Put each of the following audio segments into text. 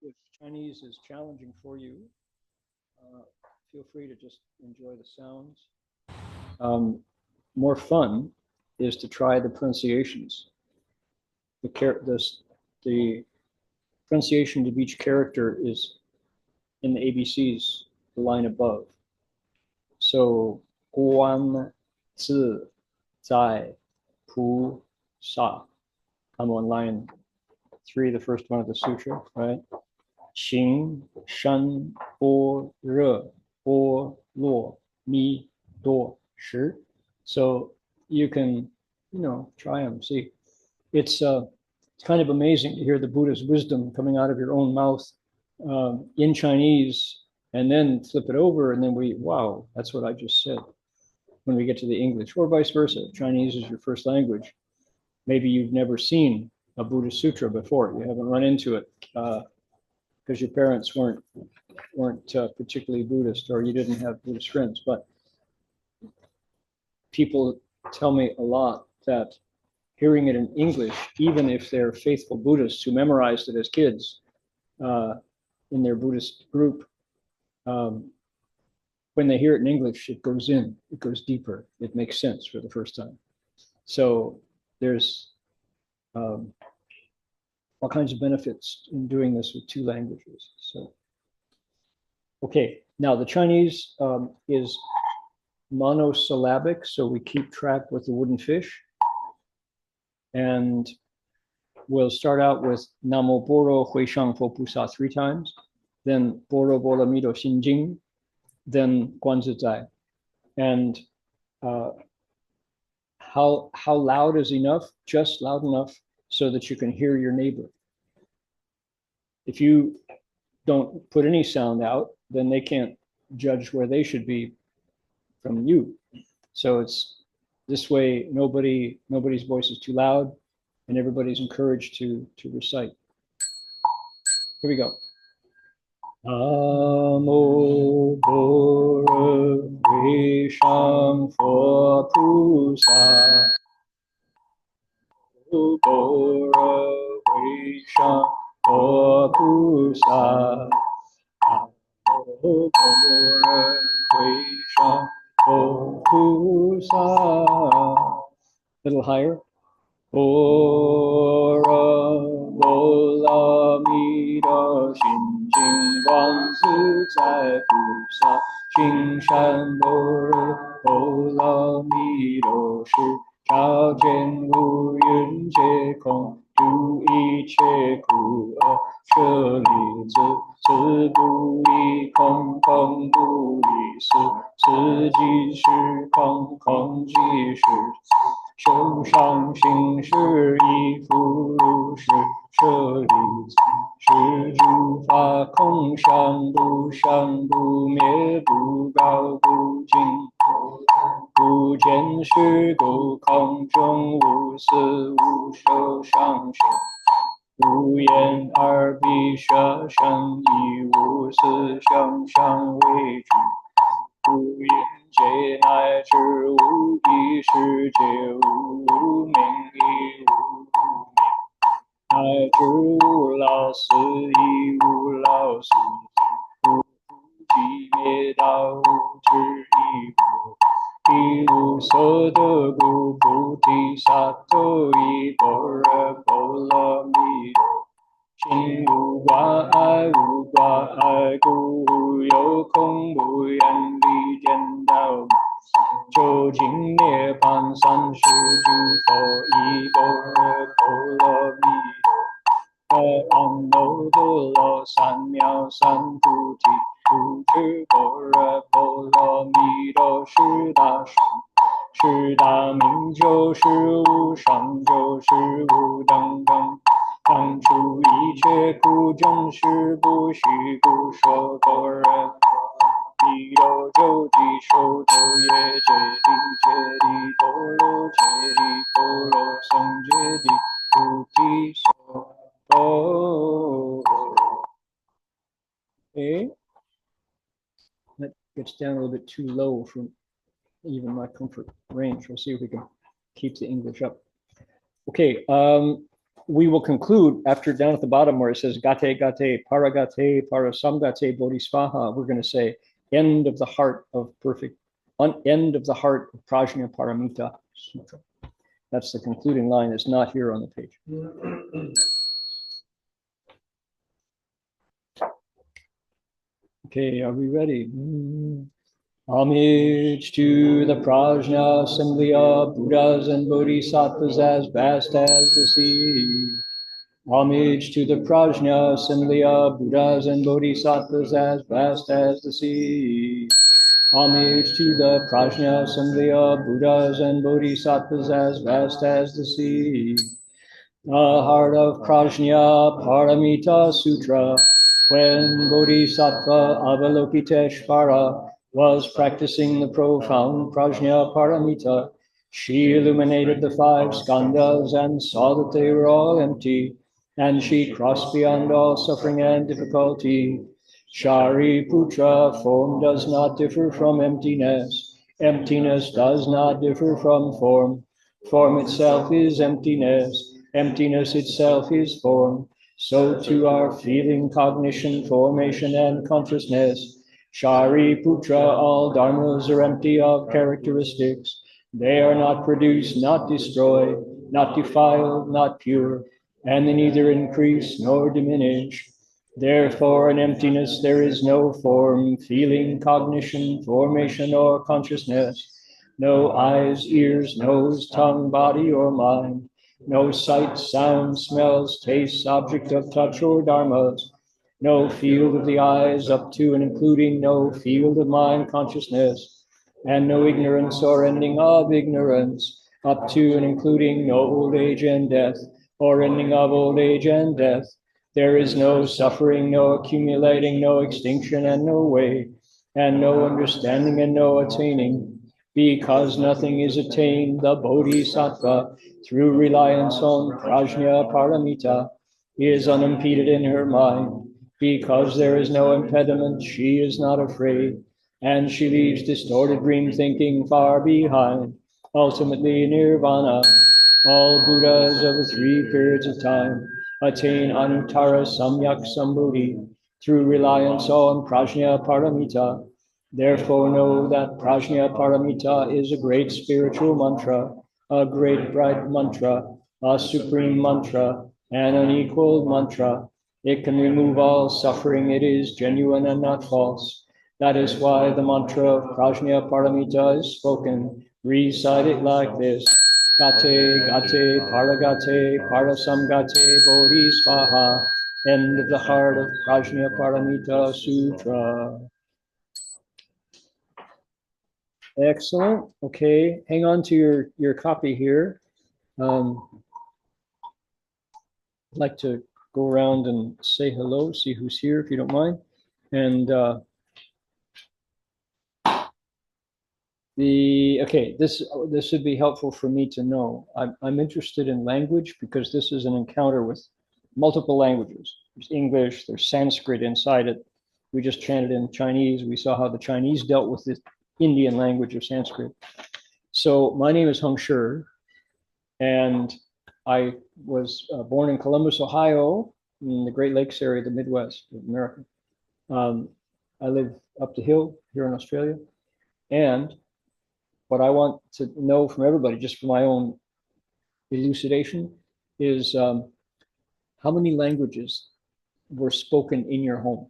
if Chinese is challenging for you, feel free to just enjoy the sounds. More fun is to try the pronunciations. The pronunciation of each character is in the ABCs, the line above. So, guan, zi, zai, pu, sa. I'm on line 3, the first one of the sutra, right? Xing, shan, bo, re, bo, lo, mi, do, shi. So you can, try them. See, it's kind of amazing to hear the Buddha's wisdom coming out of your own mouth in Chinese, and then flip it over, and then wow, that's what I just said. When we get to the English, or vice versa, Chinese is your first language. Maybe you've never seen a Buddhist sutra before. You haven't run into it because your parents weren't particularly Buddhist, or you didn't have Buddhist friends. But people tell me a lot that hearing it in English, even if they're faithful Buddhists who memorized it as kids in their Buddhist group, when they hear it in English, it goes in, it goes deeper, it makes sense for the first time. So there's all kinds of benefits in doing this with 2 languages. So, okay, now the Chinese is monosyllabic, so we keep track with the wooden fish. And we'll start out with Namo Boro Hui Shang Fo Pusa 3 times, then Boro Bola Mido Xin Jing, then Guanzi Zai. And how loud is enough? Just loud enough so that you can hear your neighbor. If you don't put any sound out, then they can't judge where they should be from you. So it's this way, nobody's voice is too loud, and everybody's encouraged to recite. Here we go. Namo Boro Hui Shang Fo Pusa. Boro Hui Shang Fo Pusa. Boro Hui Shang Fo Pusa. Little higher. Boro Bola Mido Xin Jing Guanzi Zai Pusa. Xing Shan Boro Bola Mido Shi. 照见五蕴皆空，度一切苦厄，舍利子，此不异空，空不异思，此即是空，空即是受伤行识亦复如是，舍利子，是诸法空相，不生不灭，不高不净。 不见是故空中无思无受伤行，无眼耳鼻舌身意无思想相为主，无因界乃至无意识界无名亦无名，乃至无老死亦无老死，无寂灭道无智亦无。 一无所得故，菩提萨埵依般若波罗蜜多。心无挂碍，无挂碍故，无有空不愿离见道。究竟涅槃三世诸佛依般若波罗蜜多。阿耨多罗三藐三菩提。 不知般若波罗蜜多是大圣，是大明就是无上就是无等等，当除一切苦真实不虚不说般若蜜多周地受周业界地界地波罗界地波罗僧界地菩提所哦。Okay. That gets down a little bit too low for even my comfort range. We'll see if we can keep the English up. Okay, we will conclude after down at the bottom where it says gate gate paragate parasamgate bodhisvaha. We're going to say end of the heart of perfect, end of the heart of Prajna Paramita Sutra. That's the concluding line. It's not here on the page. Okay, are we ready? Homage to the Prajna assembly of Buddhas and Bodhisattvas as vast as the sea. Homage to the Prajna assembly of Buddhas and Bodhisattvas as vast as the sea. Homage to the Prajna assembly of Buddhas and Bodhisattvas as vast as the sea. The heart of Prajna Paramita Sutra, when Bodhisattva Avalokiteshvara was practicing the profound Prajna Paramita, she illuminated the five skandhas and saw that they were all empty, and she crossed beyond all suffering and difficulty. Shariputra, form does not differ from emptiness. Emptiness does not differ from form. Form itself is emptiness. Emptiness itself is form. So too are feeling, cognition, formation, and consciousness. Shariputra, all dharmas are empty of characteristics. They are not produced, not destroyed, not defiled, not pure, and they neither increase nor diminish. Therefore, in emptiness there is no form, feeling, cognition, formation, or consciousness. No eyes, ears, nose, tongue, body, or mind. No sight, sound, smells, tastes, object of touch, or dharmas. No field of the eyes up to and including no field of mind consciousness. And no ignorance or ending of ignorance up to and including no old age and death, or ending of old age and death. There is no suffering, no accumulating, no extinction, and no way, and no understanding and no attaining. Because nothing is attained, the Bodhisattva, through reliance on Prajna Paramita, is unimpeded in her mind. Because there is no impediment, she is not afraid, and she leaves distorted dream thinking far behind. Ultimately, nirvana, all Buddhas of the three periods of time attain Anuttara Samyak Sambodhi through reliance on Prajna Paramita. Therefore know that Prajna Paramita is a great spiritual mantra, a great bright mantra, a supreme mantra, and unequaled mantra. It can remove all suffering. It is genuine and not false. That is why the mantra of Prajna Paramita is spoken. Recite it like this. Gate, gate, paragate, parasamgate, bodhisvaha. End of the heart of Prajna Paramita Sutra. Excellent. Okay, hang on to your copy here. I'd like to go around and say hello, see who's here, if you don't mind. And this would be helpful for me to know. I'm interested in language because this is an encounter with multiple languages. There's English, there's Sanskrit inside it. We just chanted in Chinese. We saw how the Chinese dealt with the Indian language of Sanskrit. So my name is Heng Shi, and I was born in Columbus, Ohio, in the Great Lakes area, the Midwest of America. I live up the hill here in Australia. And what I want to know from everybody, just for my own elucidation, is how many languages were spoken in your home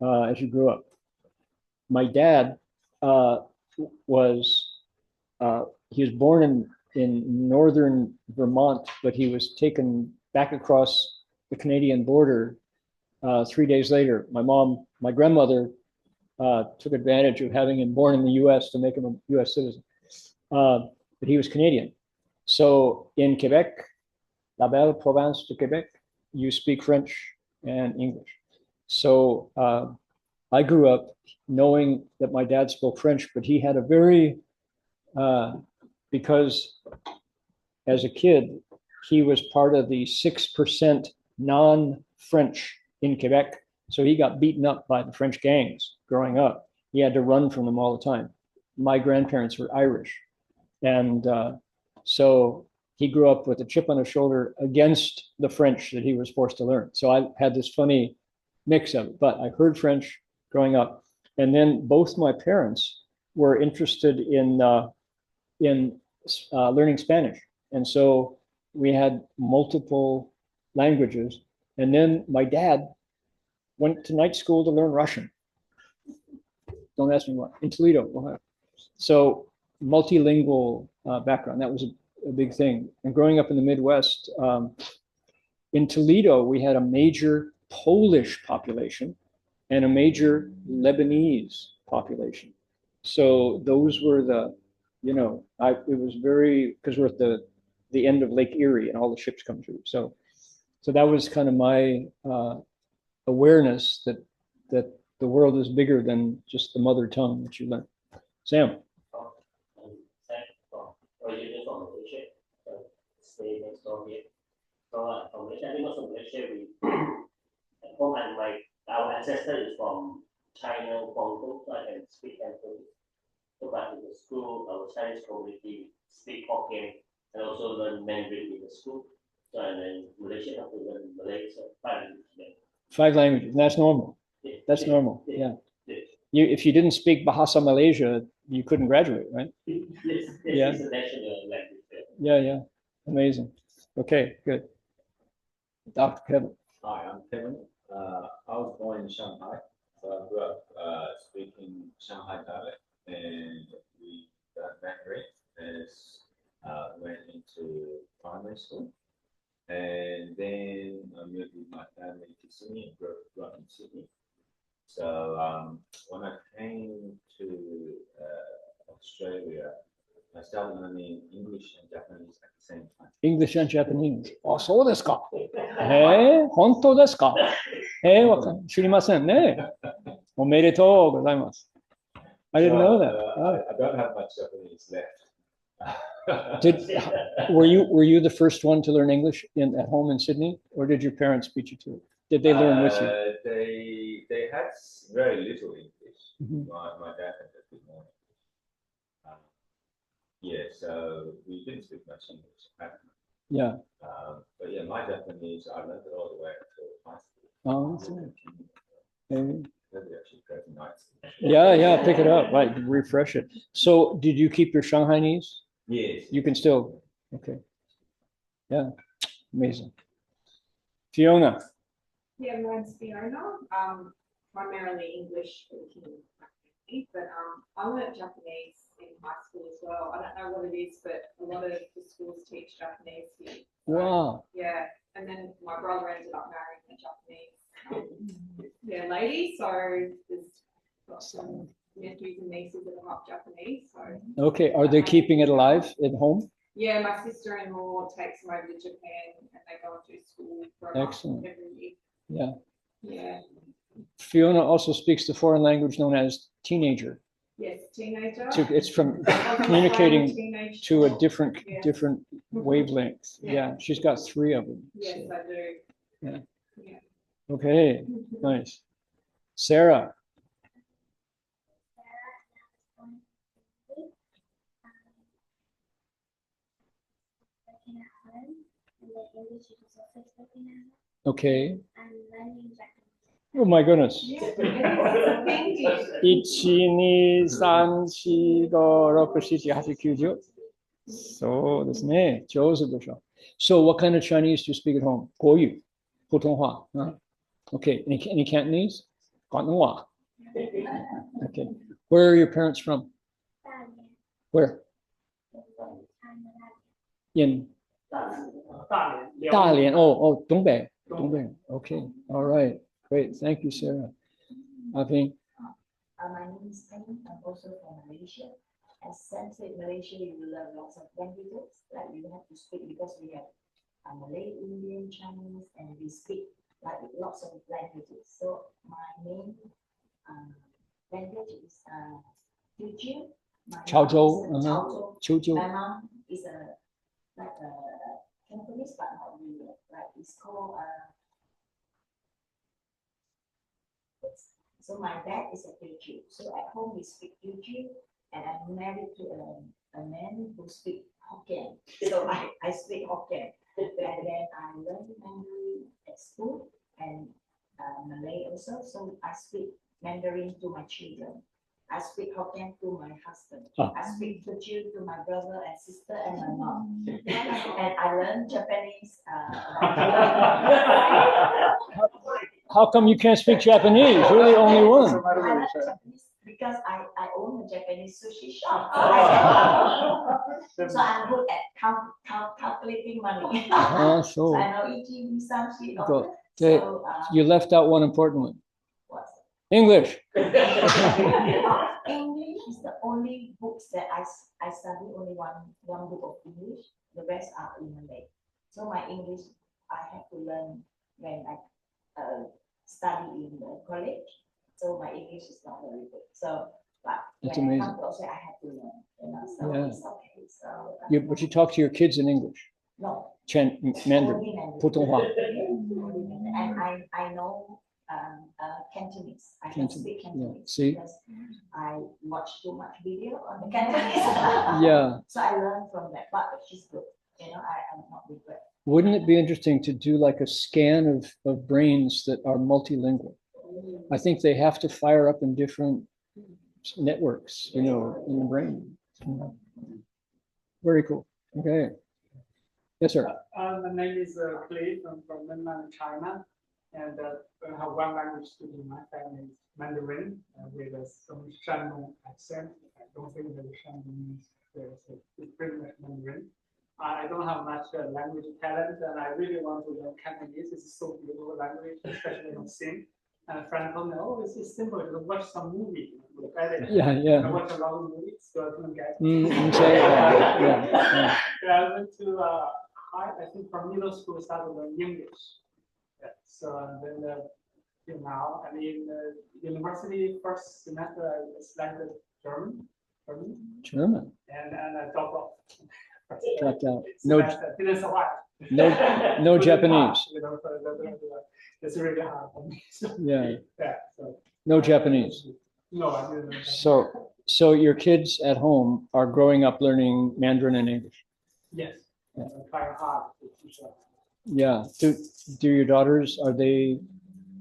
as you grew up? My dad was born in northern Vermont, but he was taken back across the Canadian border 3 days later. My grandmother took advantage of having him born in the U.S. to make him a U.S. citizen, but he was Canadian. So in Quebec, la belle province de Quebec, you speak French and English. So I grew up knowing that my dad spoke French, but he had a very, because as a kid, he was part of the 6% non-French in Quebec. So he got beaten up by the French gangs growing up. He had to run from them all the time. My grandparents were Irish. And so he grew up with a chip on his shoulder against the French that he was forced to learn. So I had this funny mix of it. But I heard French growing up, and then both my parents were interested in learning Spanish, and so we had multiple languages. And then my dad went to night school to learn Russian. Don't ask me what. In Toledo, Ohio. So multilingual background, that was a big thing. And growing up in the Midwest, in Toledo, we had a major Polish population and a major Lebanese population. So those were the, it was very, because we're at the end of Lake Erie and all the ships come through. So that was kind of my awareness that the world is bigger than just the mother tongue that you learn. Sam. Originally from Malaysia, stay next door here. So from Malaysia, I think also Malaysia, we at home and our ancestor is from China, Guangdong, so I can speak Cantonese. So but in the school, our Chinese community speak Hokkien and also learn Mandarin in the school. So and then Malaysia have to learn Malay, so 5 languages. 5 languages, that's normal. That's normal, yeah. If you didn't speak Bahasa Malaysia, you couldn't graduate, right? Yes, yeah. It's a national language. Yeah, amazing. Okay, good. Dr. Kevin. Hi, I'm Kevin. I was born in Shanghai, so I grew up speaking Shanghai dialect, and we got Mandarin as went into primary school, and then I moved with my family to Sydney and grew up in Sydney. So when I came to Australia, I started learning English and Japanese at the same time. English and Japanese. あ、そうですか。本当ですか。知りませんね。おめでとうございます。I didn't know that. I don't have much Japanese left. Were you the first one to learn English at home in Sydney, or did your parents teach you to? Did they learn with you? They had very little English. My dad had a bit more English. Yeah, so we didn't speak much English. Yeah. But yeah, my Japanese, I learned it all the way until high school. Oh, that's right. Maybe actually go to night school. Yeah, pick it up, like refresh it. So did you keep your Shanghainese? Yes. You can still, okay. Yeah, amazing. Fiona. Yeah, mine's Fiona. Primarily English speaking, but I learned Japanese in high school as well. I don't know what it is, but a lot of the schools teach Japanese here. Wow. Yeah, and then my brother ended up marrying a Japanese lady, so there's got some nephews and nieces that are not Japanese. So okay, are they keeping it alive at home? Yeah, my sister-in-law takes them over to Japan, and they go to school for a month every year. Yeah. Fiona also speaks the foreign language known as teenager. Yes, teenager. It's from communicating to a different wavelength. Yeah, she's got 3 of them. Yes, so. I do. Yeah. Okay, nice. Sarah. Okay. Oh my goodness. 1,2,3,4,5,6,7,8,9,10。そうですね。上手でしょ。So what kind of Chinese do you speak at home? 国语、普通话。Okay. Any Cantonese? 广东话。Okay. Where are your parents from? Where? In 大连. Oh, 东北. Okay. All right. Great. Thank you, Sarah. Aping. My name is Penny. I'm also from Malaysia. As Sam said, Malaysia, you learn lots of languages that you have to speak because we have Malay, Indian, Chinese, and we speak like lots of languages. So my main language is Teochew. Chaozhou. My mom is like a Cantonese, but not really. Like it's called. So my dad is a Teochew. So at home we speak Teochew, and I'm married to a man who speaks Hokkien. So I speak Hokkien. And then I learned Mandarin at school and Malay also. So I speak Mandarin to my children. I speak Hokkien to my husband. I speak Teochew to my brother and sister and my mom. And I learned Japanese. How come you can't speak Japanese? You're the only one. I learned Japanese because I own a Japanese sushi shop. So I'm good at calculating money. So I know Ichi, Misanshi, Go. So, you left out one important one. What? English. English is the only books that I study, only one book of English. The rest are in Malay. So my English, I have to learn when I study in the college. So my English is not very good. So, but That's when amazing. I come to Australia, I have to learn. You know, so Yeah. it's okay. So, But you talk to your kids in English. no. Mandarin. Only Mandarin. 普通话. And I know Cantonese. I can speak Cantonese. See? Because I watch too much video on the Cantonese. Yeah. So I learned from that, but she's good. You know, I'm not regret. Wouldn't it be interesting to do like a scan of brains that are multilingual? I think they have to fire up in different networks, you know, in the brain. Very cool. Okay. Yes, sir. My name is Clay from mainland China, and I have one language in my family, is Mandarin, with some Shandong accent. I don't think that Shandong means it's pretty much Mandarin. I don't have much language talent, and I really want to learn Cantonese. It's so beautiful language, especially when you sing. And a friend told me, "Oh, this is simple. You watch some movie. You get it." Yeah. I watch a lot of movies, so I couldn't get it. Yeah. I went to I think from middle school I started learning English. Yeah. So then till now, and in university first semester I studied German, and I dropped off. Dropped out. Didn't survive. No Japanese. You know, it's really hard for me. So, Yeah. So, No Japanese. No, I didn't. So your kids at home are growing up learning Mandarin and English. Yes. Yeah. I'm trying hard to teach them. Yeah. Do your daughters, are they?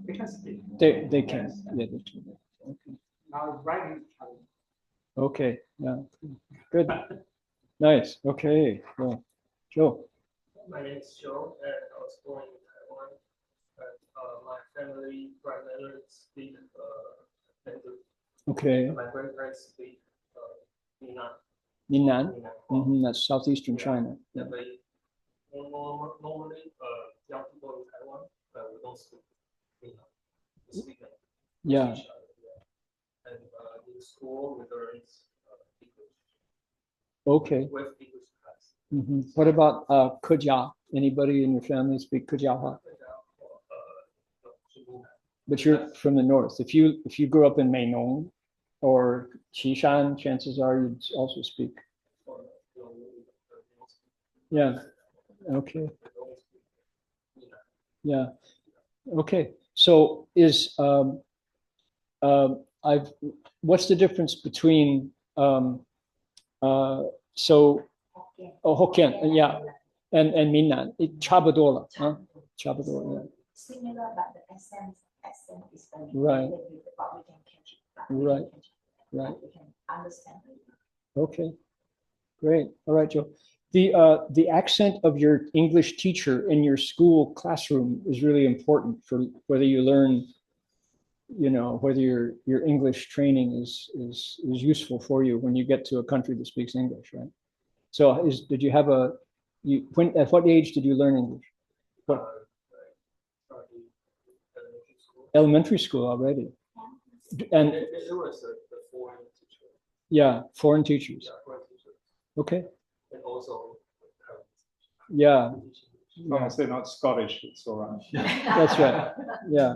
They can speak. They can. Yes. Yeah, they can. Okay. Now writing. Okay. Yeah. Good. Nice. Okay. Well, Joe. My name is Joe, and I was born in Taiwan. My family primarily speak Mandarin. Okay. My grandparents speak Minnan. Minnan. That's southeastern China. Yeah. But normally, young people in Taiwan, we don't speak Minnan. We speak Mandarin. Yeah. And in school, we learn English. Okay. With English class. What about Kujia? Anybody in your family speak Kujia? But you're from the north. If you grew up in Meinong or Qishan, chances are you'd also speak. Yeah. Okay. Yeah. Okay. So what's the difference between Hokkien, yeah, and Minnan? 差不多了, huh? 差不多, yeah. Similar, but the accent is very Right. but we can catch it. Right. We can understand it. Okay, great. All right, Joe. The accent of your English teacher in your school classroom is really important for whether you learn, you know, whether your English training is useful for you when you get to a country that speaks English, right? So did you have at what age did you learn English? What? Elementary school already. And it was the foreign teacher. Yeah, foreign teachers. Yeah, foreign teacher. Okay. And also Yeah. As long as they're not Scottish, it's all right. That's right. Yeah,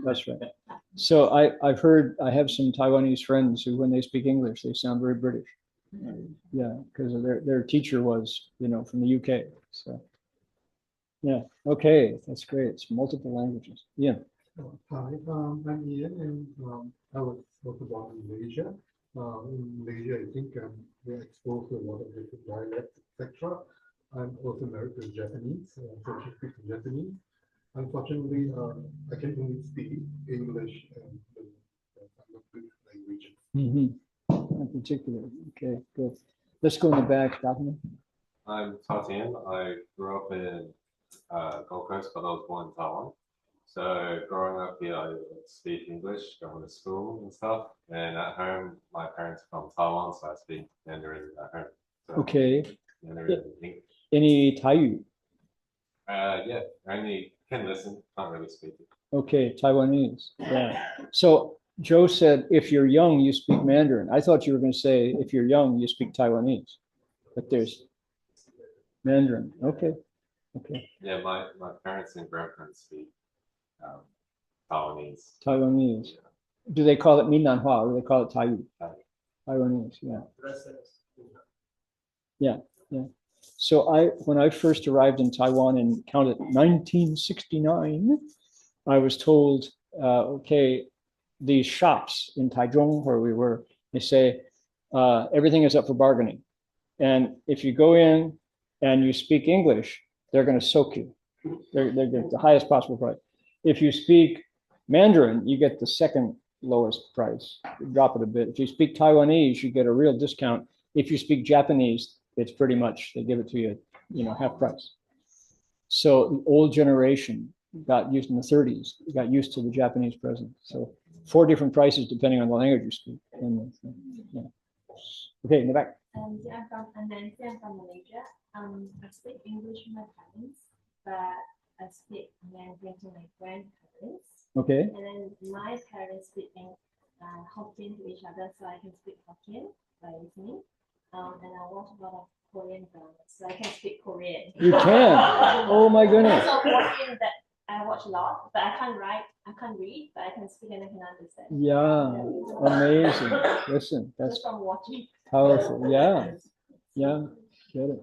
that's right. So I have some Taiwanese friends who, when they speak English, they sound very British. Yeah, because their teacher was, you know, from the UK. So yeah, okay, that's great. It's multiple languages. Yeah. Hi, I'm Ian, and I was born in Malaysia. In Malaysia, I think we're exposed to a lot of different dialects, etc. I'm also married to a Japanese, so she speaks Japanese. Unfortunately, I can only speak English and I'm not good at languages. In particular. Okay, good. Let's go in the back, Document. I'm Tatian. I grew up in Gold Coast, but I was born in Taiwan. So growing up here, I would speak English, going to school and stuff. And at home, my parents are from Taiwan, so I speak Mandarin at home. So Okay. Mandarin and English. Any Taiyu? Yeah, only can listen, can't really speak it. Okay, Taiwanese. Yeah. So Joe said, if you're young, you speak Mandarin. I thought you were going to say, if you're young, you speak Taiwanese. But there's Mandarin. Okay. Okay. Yeah, my parents and grandparents speak Taiwanese. Taiwanese. Do they call it Minanhua or do they call it Taiyu? Taiwanese, yeah. Yeah, yeah. So when I first arrived in Taiwan and counted 1969, I was told, okay, these shops in Taichung where we were, they say, everything is up for bargaining. And if you go in and you speak English, they're going to soak you. They're the highest possible price. If you speak Mandarin, you get the second lowest price. You drop it a bit. If you speak Taiwanese, you get a real discount. If you speak Japanese, it's pretty much, they give it to you, half price. So the old generation got used in the 30s, got used to the Japanese presence. So 4 different prices depending on the language you speak. Yeah. Okay, in the back. I'm from Malaysia. I speak English with my parents, but I speak Mandarin to my grandparents. Okay. And then my parents speak Hokkien to each other, so I can speak Hokkien by listening. And I watch a lot of Korean dramas, so I can speak Korean. You can? Oh my goodness. So Korean that I watch a lot, but I can't write, I can't read, but I can speak and I can understand. Yeah, amazing. Listen, that's just from watching. Powerful. Yeah, yeah, get it.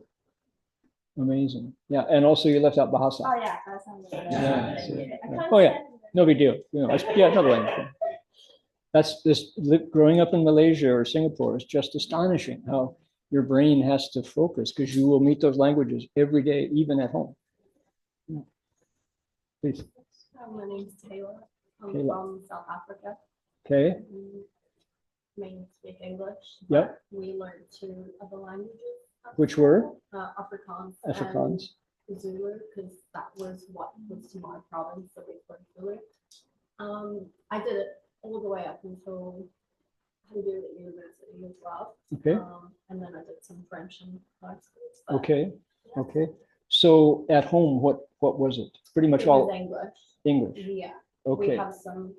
Amazing. Yeah, and also you left out Bahasa. Oh yeah, that's Yeah. Oh yeah, no big deal. Yeah, another language. That's this growing up in Malaysia or Singapore is just astonishing how your brain has to focus because you will meet those languages every day, even at home. Yeah. Please. My name's Taylor. I'm Taylor. from South Africa. Okay. We mainly speak English. Yep. We learned 2 other languages. Which were? Afrikaans. Afrikaans. And Zulu, because that was what was to my province, so we learned Zulu. I did it all the way up until I did it at university as well. Okay. And then I did some French in high school. Okay. Yeah. Okay. So at home, what was it? Pretty much all English. English. Yeah. Okay. We have some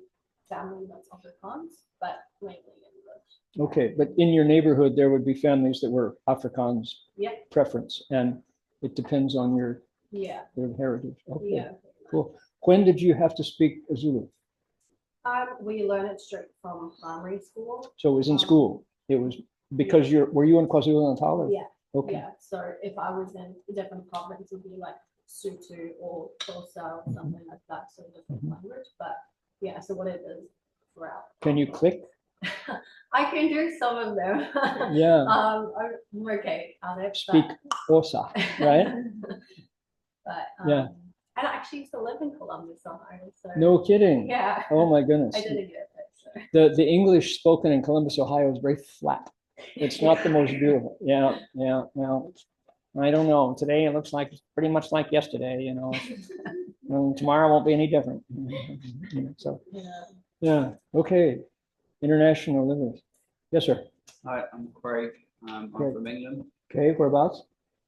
family that's Afrikaans, but mainly English. Okay, but in your neighborhood, there would be families that were Afrikaans Yep. preference, and it depends on your heritage. Okay, Yeah. cool. When did you have to speak Zulu? We learn it straight from primary school. So it was in school. It was because were you in KwaZulu-Natal? Yeah. Okay. Yeah. So if I was in a different province, it would be like Sutu or Xhosa or something like that, so a different language. But yeah, so what it is throughout. Can you click? I can do some of them. Yeah. I'm okay at it. Speak Xhosa, right? But yeah. And I actually used to live in Columbus, Ohio. So no kidding. Yeah. Oh my goodness. I didn't get it. So. The English spoken in Columbus, Ohio is very flat. It's not the most beautiful. Yeah. Well, I don't know. Today it looks like pretty much like yesterday, tomorrow won't be any different. So yeah. Okay. International livers. Yes, sir. Hi, I'm Craig. I'm from England. Okay, whereabouts?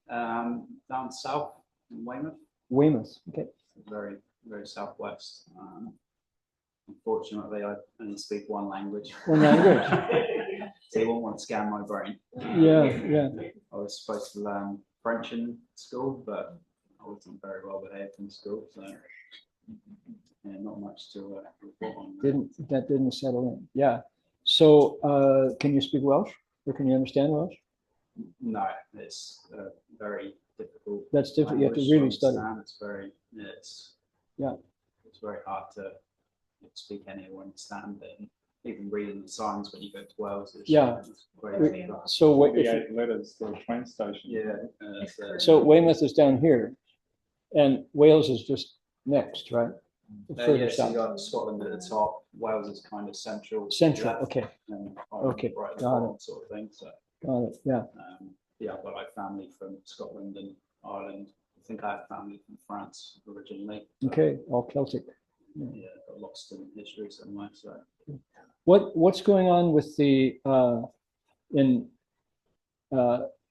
Down south in Weymouth. Weymouth. Okay. Very, very southwest. Unfortunately, I only speak one language. One language. So you won't want to scan my brain. Yeah. I was supposed to learn French in school, but I wasn't very well behaved in school, so yeah, not much to report on. That didn't settle in. Yeah. So can you speak Welsh or can you understand Welsh? No, it's very difficult. That's difficult. You have to really study. It's very, it's yeah. It's very hard to speak any or understand it. even reading the signs when you go to Wales. Is, Yeah. it's great. So what if 48 letters to a train station. Yeah. So Weymouth is down here, and Wales is just next, right? Further Yeah, so south. you got Scotland at the top. Wales is kind of central. Central. left, Okay. And Okay, right at the got bottom it. sort of thing. So Got it. Yeah. yeah, I've got like family from Scotland and Ireland. I think I have family from France originally. Okay. All Celtic. Yeah, got lost in history somewhere. So What's going on with the in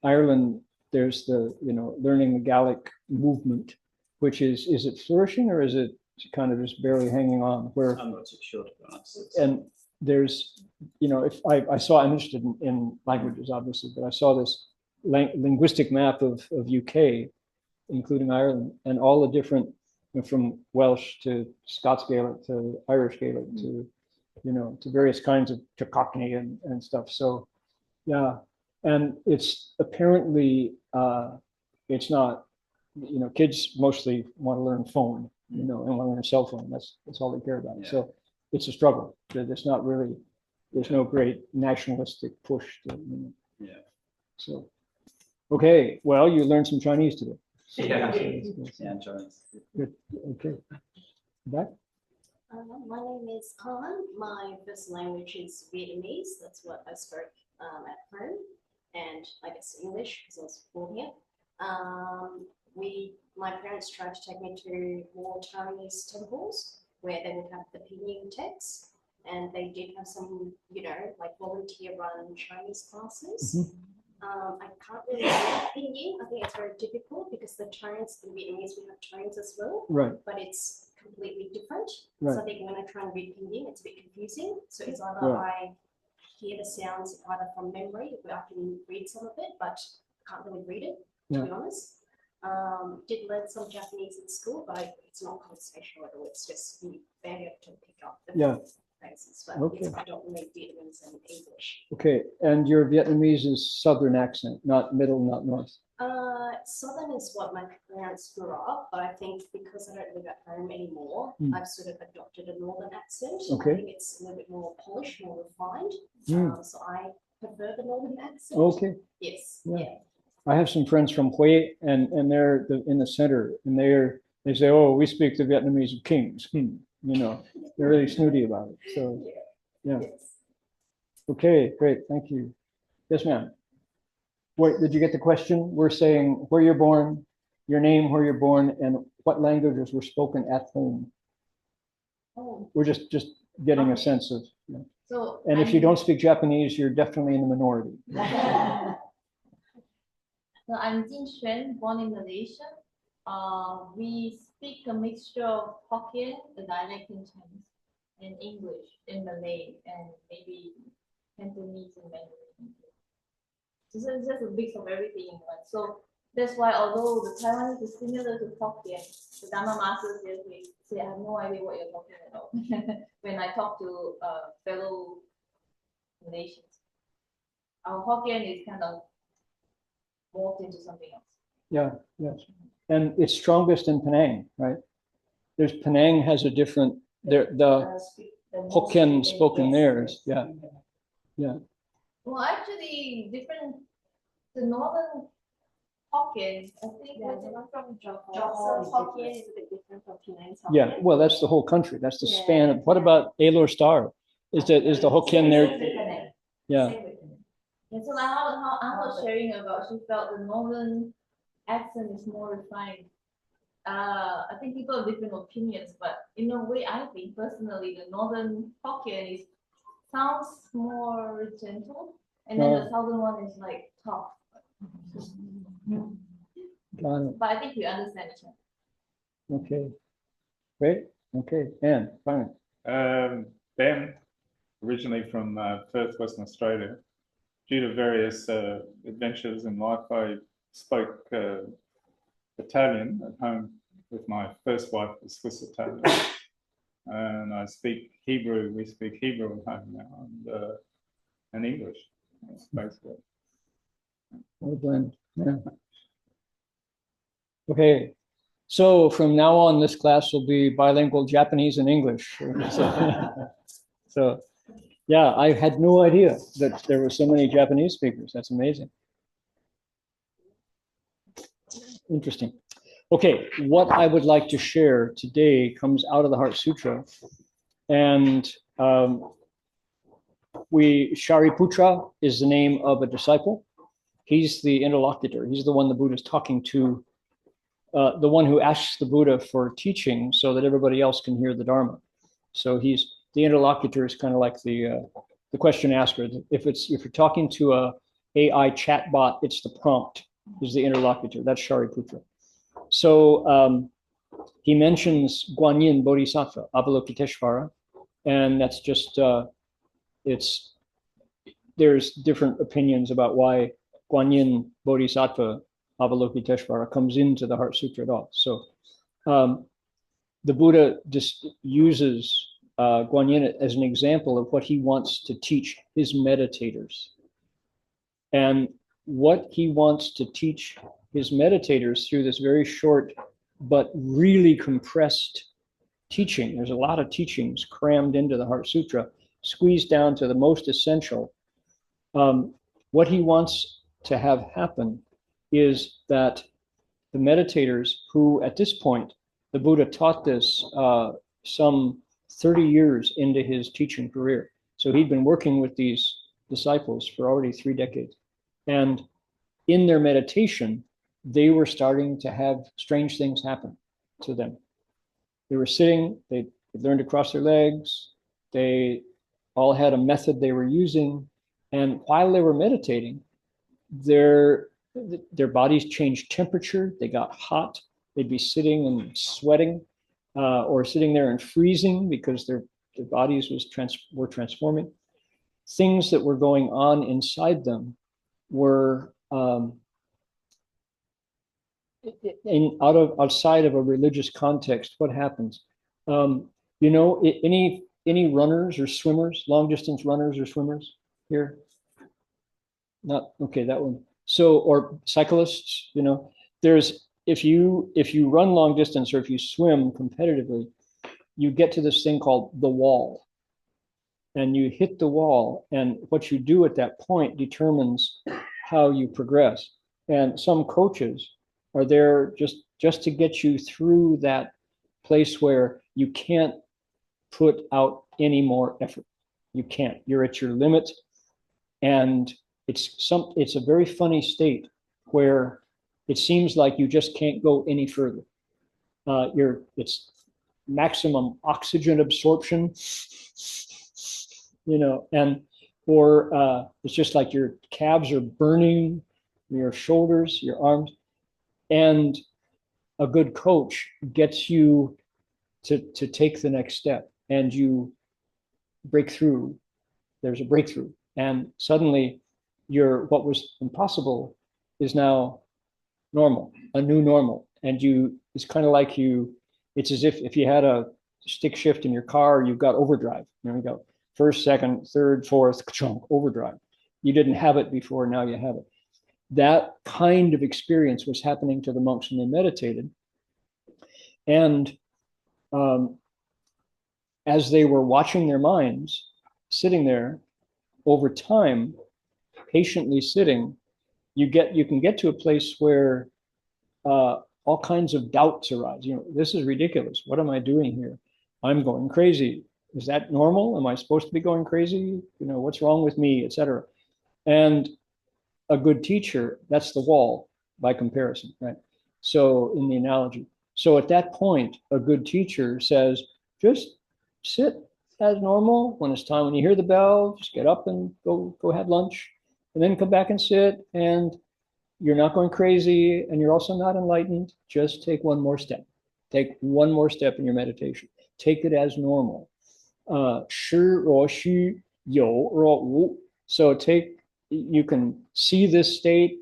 Ireland? There's the learning the Gaelic movement, which is it flourishing or is it kind of just barely hanging on? Where I'm not too sure to be honest. and there's if I saw, I'm interested in languages obviously, but I saw this linguistic map of UK, including Ireland, and all the different from Welsh to Scots Gaelic to Irish Gaelic to to various kinds of to Cockney and stuff. So yeah, and it's apparently it's not kids mostly want to learn phone and want to learn cell phone. That's all they care about. Yeah. So it's a struggle. It's not really. There's no great nationalistic push to Yeah. So okay, well you learned some Chinese today. So, Yeah. yeah, Chinese. good. Okay. Back. My name is Han. My first language is Vietnamese. That's what I spoke at home, and I guess English because I was born here. My parents tried to take me to more Chinese temples where they would have the pinyin texts, and they did have some, like volunteer-run Chinese classes. I can't really read pinyin. I think it's very difficult because the tones in Vietnamese, we have tones as well, Right. but it's completely different. Right. So I think when I try and read pinyin, it's a bit confusing. So it's either I hear the sounds either from memory, where I can read some of it, but I can't really read it, to be honest. Did learn some Japanese in school, but it's not conversational at all. It's just failure to pick up the phrases. But it's predominantly Vietnamese and English. Okay, and your Vietnamese is southern accent, not middle, not north. Southern is what my parents grew up, but I think because I don't live at home anymore, I've sort of adopted a northern accent. Okay. I think it's a little bit more polished, more refined. So I prefer the northern accent. Okay. Yes. Yeah. I have some friends from Hue, and they're in the center, and they say, "Oh, we speak the Vietnamese of kings." They're really snooty about it. So, yeah. Yes. Okay, great, thank you. Yes, ma'am. Wait, did you get the question? We're saying where you're born, your name, where you're born, and what languages were spoken at home. Oh. We're just getting a sense of. So. And if you don't speak Japanese, you're definitely in the minority. So I'm Jin Xuan, born in Malaysia. We speak a mixture of Hokkien, the dialect in Chinese, and English in Malay, and maybe Cantonese and Mandarin. So it's just a mix of everything in one. So that's why, although the Taiwanese is similar to Hokkien, the Dharma masters say, I have no idea what you're talking about when I talk to fellow Malaysians. Our Hokkien is kind of morphed into something else. Yeah, yes. And it's strongest in Penang, right? There's Penang has a different, the Hokkien spoken there is, yeah. Well, actually, the northern Hokkien, I think, from Johor, Hokkien is a bit different from Penang's Hokkien. Yeah, well, that's the whole country. That's the span of, what about Alor Star? Is the Hokkien there? Yeah. And so how I was sharing about, she felt the northern accent is more refined. I think people have different opinions, but in a way, I think personally, the northern Hokkien sounds more gentle, and then the southern one is like tough. Got it. But I think we understand each other. Okay. Great. Okay. And fine. Ben, originally from Perth, Western Australia. Due to various adventures in life, I spoke Italian at home with my first wife, was Swiss Italian. And I speak Hebrew. We speak Hebrew at home now, and English. That's basically. Well blend. Yeah. Okay. So from now on, this class will be bilingual Japanese and English. So Yeah, I had no idea that there were so many Japanese speakers. That's amazing. Interesting. Okay, what I would like to share today comes out of the Heart Sutra. And Shariputra is the name of a disciple. He's the interlocutor. He's the one the Buddha is talking to, the one who asks the Buddha for teaching so that everybody else can hear the Dharma. So he's the interlocutor is kind of like the question asker. If you're talking to a AI chatbot, it's the prompt is the interlocutor. That's Shariputra. So he mentions Guanyin Bodhisattva, Avalokiteshvara, and that's just there's different opinions about why Guanyin Bodhisattva Avalokiteshvara comes into the Heart Sutra at all. So the Buddha just uses Guanyin as an example of what he wants to teach his meditators. And what he wants to teach his meditators through this very short but really compressed teaching. There's a lot of teachings crammed into the Heart Sutra, squeezed down to the most essential. What he wants to have happen is that the meditators who, at this point, the Buddha taught this some 30 years into his teaching career. So he'd been working with these disciples for already 3 decades. And in their meditation, they were starting to have strange things happen to them. They were sitting, they learned to cross their legs, they all had a method they were using, and while they were meditating, their bodies changed temperature, they got hot, they'd be sitting and sweating, or sitting there and freezing because their bodies were transforming. Things that were going on inside them were outside of a religious context. What happens? Any runners or swimmers, long distance runners or swimmers here? Not okay. That one. So, or cyclists. There's if you run long distance or if you swim competitively, you get to this thing called the wall, and you hit the wall, and what you do at that point determines how you progress. And some coaches are there just to get you through that place where you can't put out any more effort. You can't. You're at your limit, and it's a very funny state where it seems like you just can't go any further. It's maximum oxygen absorption, or it's just like your calves are burning, your shoulders, your arms. And a good coach gets you to take the next step, and you break through. There's a breakthrough, and suddenly what was impossible is now normal, a new normal. And it's kind of like it's as if you had a stick shift in your car, you've got overdrive. There we go. First, second, third, fourth, overdrive. You didn't have it before, now you have it. That kind of experience was happening to the monks when they meditated. And as they were watching their minds, sitting there, over time, patiently sitting, you can get to a place where all kinds of doubts arise. This is ridiculous. What am I doing here? I'm going crazy. Is that normal? Am I supposed to be going crazy? What's wrong with me, etc. And a good teacher, that's the wall by comparison, right? So in the analogy. So at that point, a good teacher says, just sit as normal. When it's time, when you hear the bell, just get up and go have lunch, and then come back and sit, and you're not going crazy, and you're also not enlightened. Just take one more step. Take one more step in your meditation. Take it as normal. So you can see this state.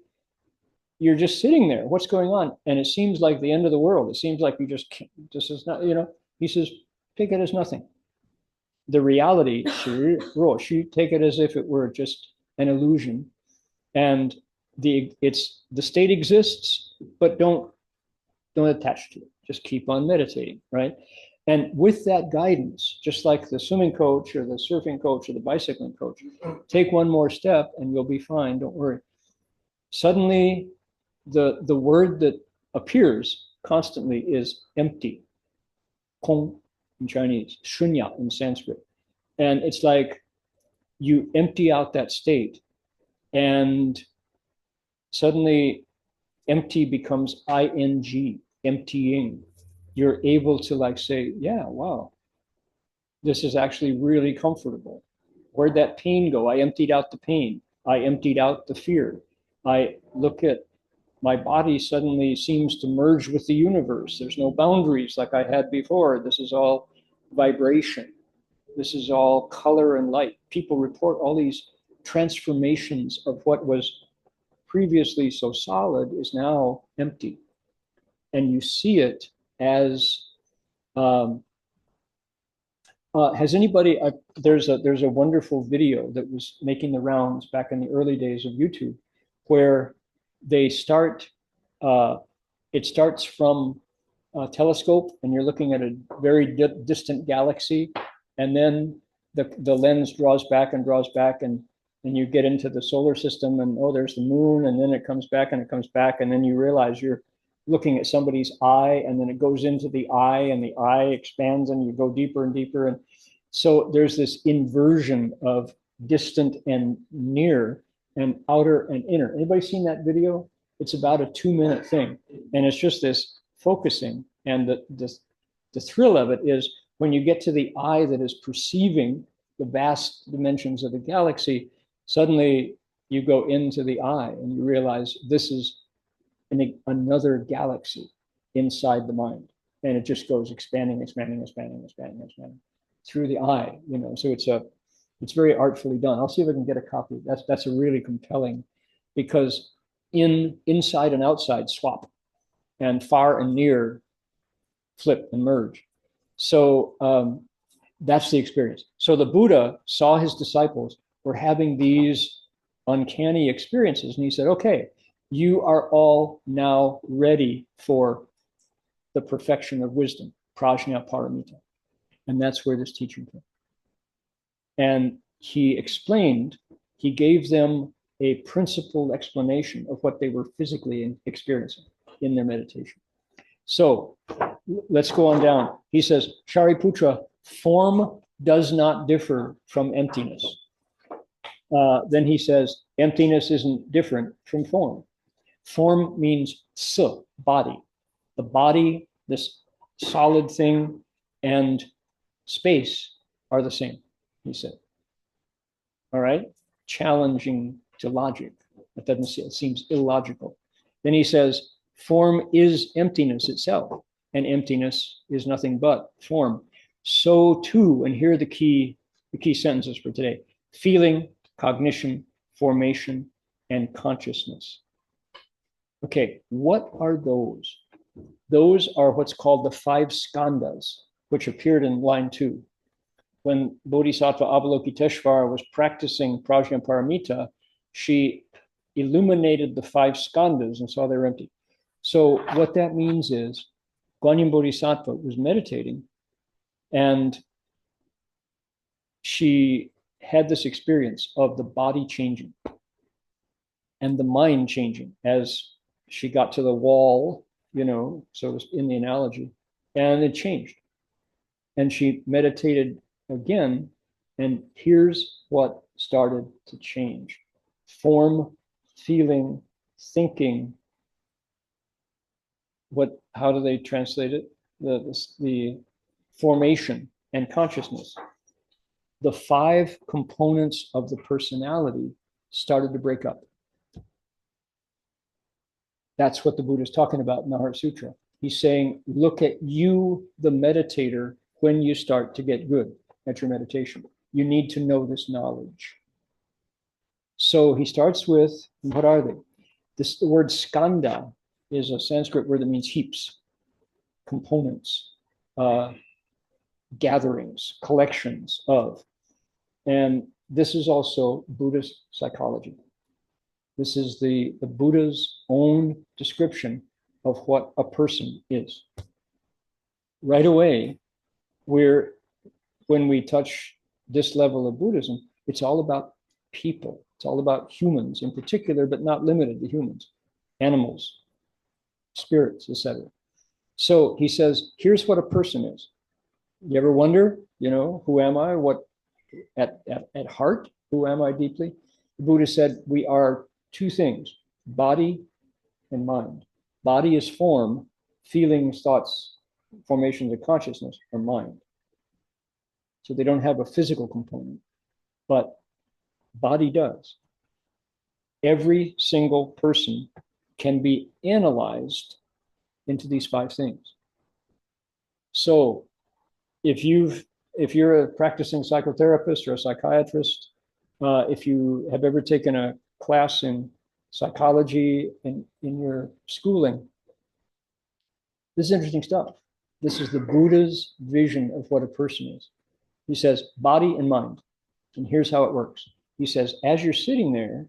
You're just sitting there. What's going on? And it seems like the end of the world. It seems like you just can't, this is not, he says, take it as nothing. The reality, take it as if it were just an illusion. And the state exists, but don't attach to it. Just keep on meditating, right? And with that guidance, just like the swimming coach or the surfing coach or the bicycling coach, take one more step and you'll be fine, don't worry. Suddenly, the word that appears constantly is empty, kong in Chinese, shunya in Sanskrit. And it's like you empty out that state and suddenly empty becomes ing, emptying. You're able to like say, yeah, wow, this is actually really comfortable. Where'd that pain go? I emptied out the pain. I emptied out the fear. I look at my body suddenly seems to merge with the universe. There's no boundaries like I had before. This is all vibration. This is all color and light. People report all these transformations of what was previously so solid is now empty. And you see it as has anybody? There's a wonderful video that was making the rounds back in the early days of YouTube, where they start. It starts from a telescope, and you're looking at a very distant galaxy, and then the lens draws back, and you get into the solar system, and oh, there's the moon, and then it comes back, and then you realize you're looking at somebody's eye, and then it goes into the eye, and the eye expands, and you go deeper and deeper. And so there's this inversion of distant and near and outer and inner. Anybody seen that video? It's about a 2-minute thing. And it's just this focusing. And the thrill of it is when you get to the eye that is perceiving the vast dimensions of the galaxy, suddenly you go into the eye and you realize this is another galaxy inside the mind, and it just goes expanding through the eye, you know. So it's very artfully done. I'll see if I can get a copy. That's a really compelling, because inside and outside swap, and far and near flip and merge. So that's the experience. So the Buddha saw his disciples were having these uncanny experiences, and he said, okay, you are all now ready for the perfection of wisdom, prajna paramita. And that's where this teaching came. And he explained, he gave them a principled explanation of what they were physically experiencing in their meditation. So let's go on down. He says, Shariputra, form does not differ from emptiness. Then he says, emptiness isn't different from form. Form means body. The body, this solid thing, and space are the same, he said. All right? Challenging to logic. It seems illogical. Then he says, form is emptiness itself, and emptiness is nothing but form. So too, and here are the key sentences for today: feeling, cognition, formation, and consciousness. Okay, what are those? Those are what's called the 5 skandhas, which appeared in line 2. When Bodhisattva Avalokiteshvara was practicing Prajnaparamita, she illuminated the 5 skandhas and saw they're empty. So what that means is Guanyin Bodhisattva was meditating, and she had this experience of the body changing and the mind changing as she got to the wall, you know, so in the analogy, and it changed. And she meditated again, and here's what started to change: form, feeling, thinking. How do they translate it? The formation and consciousness. The 5 components of the personality started to break up. That's what the Buddha is talking about in the Heart Sutra. He's saying, look at you, the meditator, when you start to get good at your meditation. You need to know this knowledge. So he starts with, what are they? The word skanda is a Sanskrit word that means heaps, components, gatherings, collections of. And this is also Buddhist psychology. This is the Buddha's own description of what a person is. Right away, when we touch this level of Buddhism, it's all about people. It's all about humans in particular, but not limited to humans, animals, spirits, etc. So he says, here's what a person is. You ever wonder, who am I? What at heart, who am I deeply? The Buddha said we are two things, body and mind. Body is form, feelings, thoughts, formations of consciousness are mind. So they don't have a physical component, but body does. Every single person can be analyzed into these five things. So if you're a practicing psychotherapist or a psychiatrist, if you have ever taken a class in psychology in your schooling, this is interesting stuff. This is the Buddha's vision of what a person is. He says body and mind. And here's how it works. He says, as you're sitting there,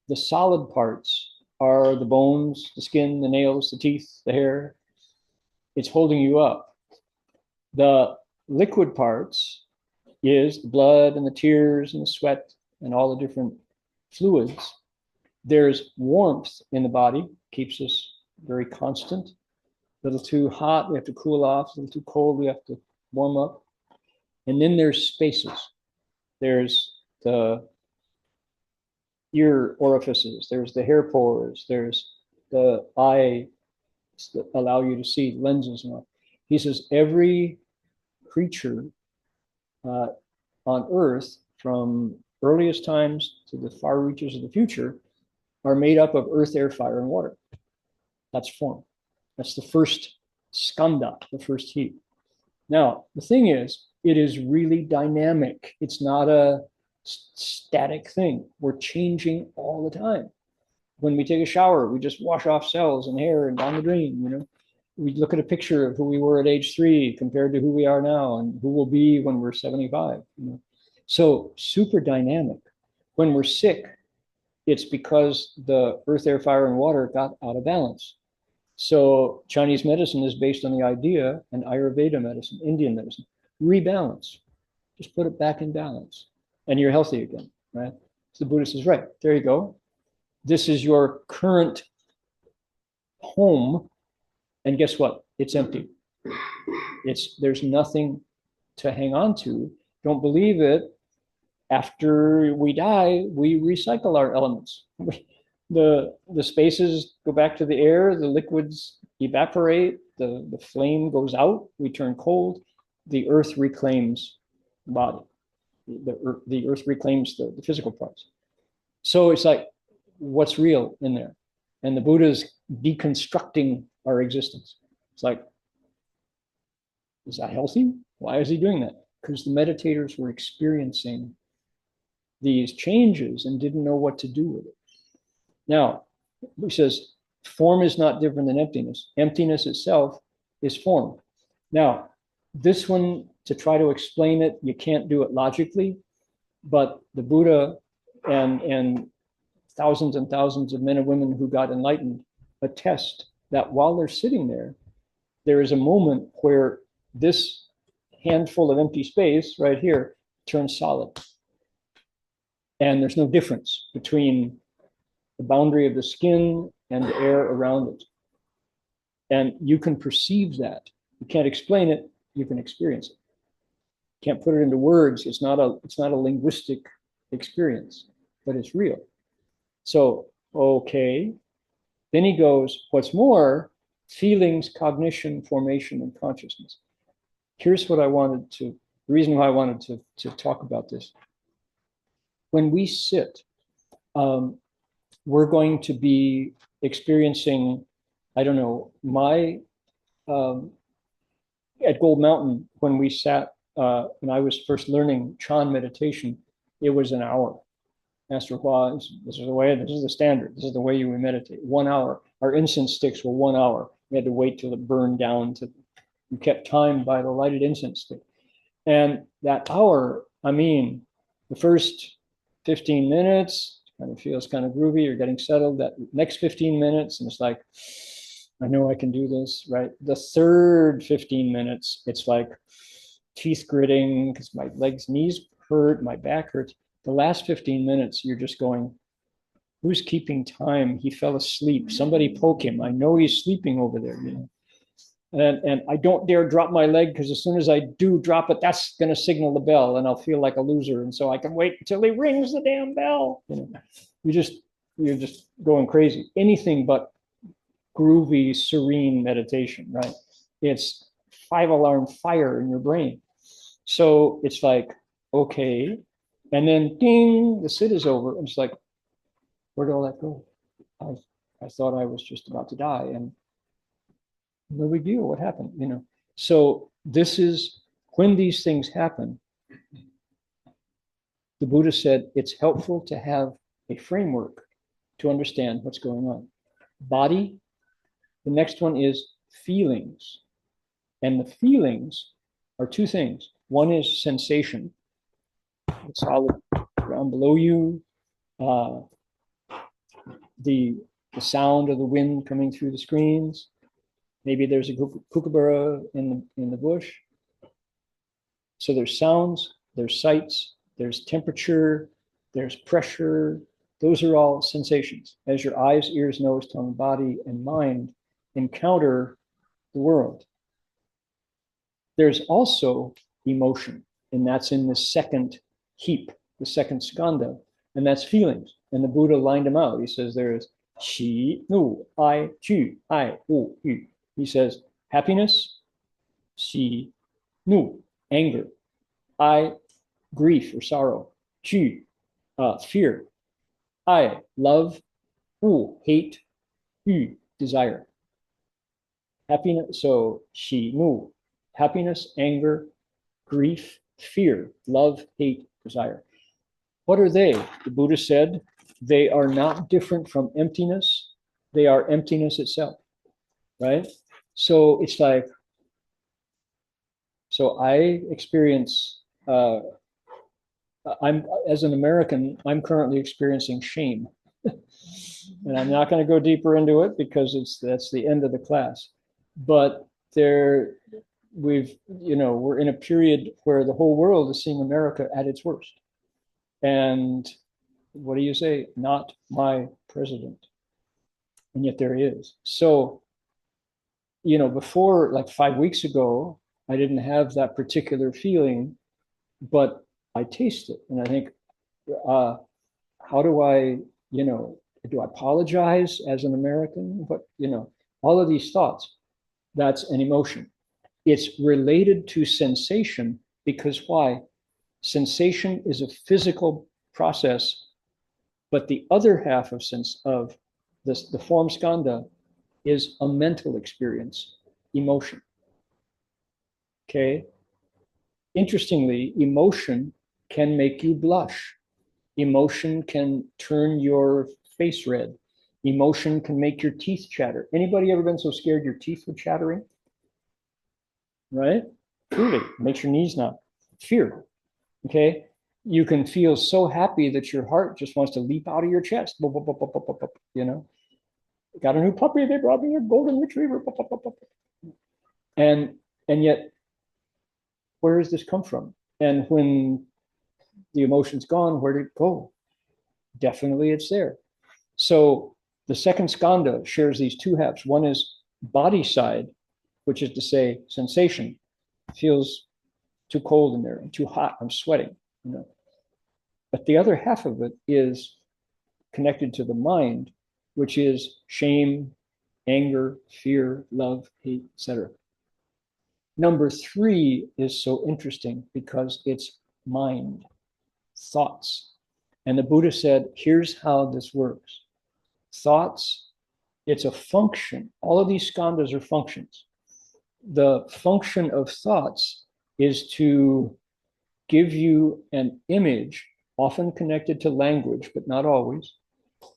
the solid parts are the bones, the skin, the nails, the teeth, the hair. It's holding you up. The liquid parts is the blood and the tears and the sweat and all the different fluids. There's warmth in the body, keeps us very constant. A little too hot, we have to cool off. A little too cold, we have to warm up. And then there's spaces. There's the ear orifices, there's the hair pores, there's the eye that allow you to see, lenses and all. He says every creature on earth, from earliest times to the far reaches of the future, are made up of earth, air, fire, and water. That's form. That's the first skandha, the first heat. Now, the thing is, it is really dynamic. It's not a static thing. We're changing all the time. When we take a shower, we just wash off cells and hair and down the drain, We look at a picture of who we were at age 3 compared to who we are now and who we'll be when we're 75. So super dynamic. When we're sick, it's because the earth, air, fire, and water got out of balance. So Chinese medicine is based on the idea, and Ayurveda medicine, Indian medicine, rebalance. Just put it back in balance and you're healthy again, right? So the Buddha says, right, there you go. This is your current home. And guess what? It's empty. There's nothing to hang on to. Don't believe it. After we die, we recycle our elements. The spaces go back to the air, the liquids evaporate, the flame goes out, we turn cold, the earth reclaims the body. The earth reclaims the physical parts. So it's like, what's real in there? And the Buddha is deconstructing our existence. It's like, is that healthy? Why is he doing that? Because the meditators were experiencing these changes and didn't know what to do with it. Now, he says, form is not different than emptiness. Emptiness itself is form. Now, this one, to try to explain it, you can't do it logically, but the Buddha and thousands and thousands of men and women who got enlightened attest that while they're sitting there, there is a moment where this handful of empty space right here turns solid. And there's no difference between the boundary of the skin and the air around it. And you can perceive that. You can't explain it, you can experience it. Can't put it into words. It's not a linguistic experience, but it's real. So, okay. Then he goes, what's more, feelings, cognition, formation, and consciousness. Here's what the reason why I wanted to talk about this. When we sit, we're going to be experiencing, I don't know, at Gold Mountain, when we sat, when I was first learning Chan meditation, it was an hour. Master Hua, this is the standard, this is the way you meditate, 1 hour. Our incense sticks were 1 hour. We had to wait till it burned down. We kept time by the lighted incense stick. And that hour, the first 15 minutes, kind of feels kind of groovy, you're getting settled. That next 15 minutes, and it's like, I know I can do this, right? The third 15 minutes, it's like, teeth gritting because my legs, knees hurt, my back hurts. The last 15 minutes, you're just going, who's keeping time? He fell asleep. Somebody poke him. I know he's sleeping over there, you know. And I don't dare drop my leg because as soon as I do drop it, that's going to signal the bell and I'll feel like a loser. And so I can wait until he rings the damn bell. You know, you're just going crazy. Anything but groovy, serene meditation, right? It's 5-alarm fire in your brain. So it's like, okay. And then ding, the sit is over. And it's like, where did all that go? I thought I was just about to die. And no big deal. What happened? You know. So this is when these things happen. The Buddha said it's helpful to have a framework to understand what's going on. Body. The next one is feelings, and the feelings are two things. One is sensation. The solid ground below you. The sound of the wind coming through the screens. Maybe there's a kookaburra in the bush. So there's sounds, there's sights, there's temperature, there's pressure. Those are all sensations. As your eyes, ears, nose, tongue, body, and mind encounter the world. There's also emotion, and that's in the second heap, the second skanda, and that's feelings. And the Buddha lined them out. He says there is qi, nu, ai, ju, ai, wu, yu. He says happiness, qi, nu, anger, ai, grief or sorrow, ju, fear, ai, love, wu, hate, yu, desire. Happiness, so qi, nu, happiness, anger, grief, fear, love, hate, desire. What are they? The Buddha said they are not different from emptiness. They are emptiness itself, right? So it's like, so I experience, as an American, I'm currently experiencing shame. And I'm not going to go deeper into it because that's the end of the class. But we're in a period where the whole world is seeing America at its worst. And what do you say? Not my president. And yet there he is. So, before, like 5 weeks ago, I didn't have that particular feeling, but I taste it. And I think, how do I, do I apologize as an American? But, all of these thoughts, that's an emotion. It's related to sensation because why? Sensation is a physical process, but the other half of the form skanda is a mental experience, emotion. Okay. Interestingly, emotion can make you blush. Emotion can turn your face red. Emotion can make your teeth chatter. Anybody ever been so scared your teeth were chattering? Right? Truly, makes your knees knot. Fear. Okay. You can feel so happy that your heart just wants to leap out of your chest. Got a new puppy, they brought me a golden retriever. And yet, where does this come from? And when the emotion's gone, where did it go? Definitely it's there. So the second skanda shares these two halves. One is body side, which is to say sensation. It feels too cold in there, too hot, I'm sweating. But the other half of it is connected to the mind, which is shame, anger, fear, love, hate, etc. Number 3 is so interesting because it's mind, thoughts. And the Buddha said, here's how this works. Thoughts, it's a function. All of these skandhas are functions. The function of thoughts is to give you an image, often connected to language, but not always,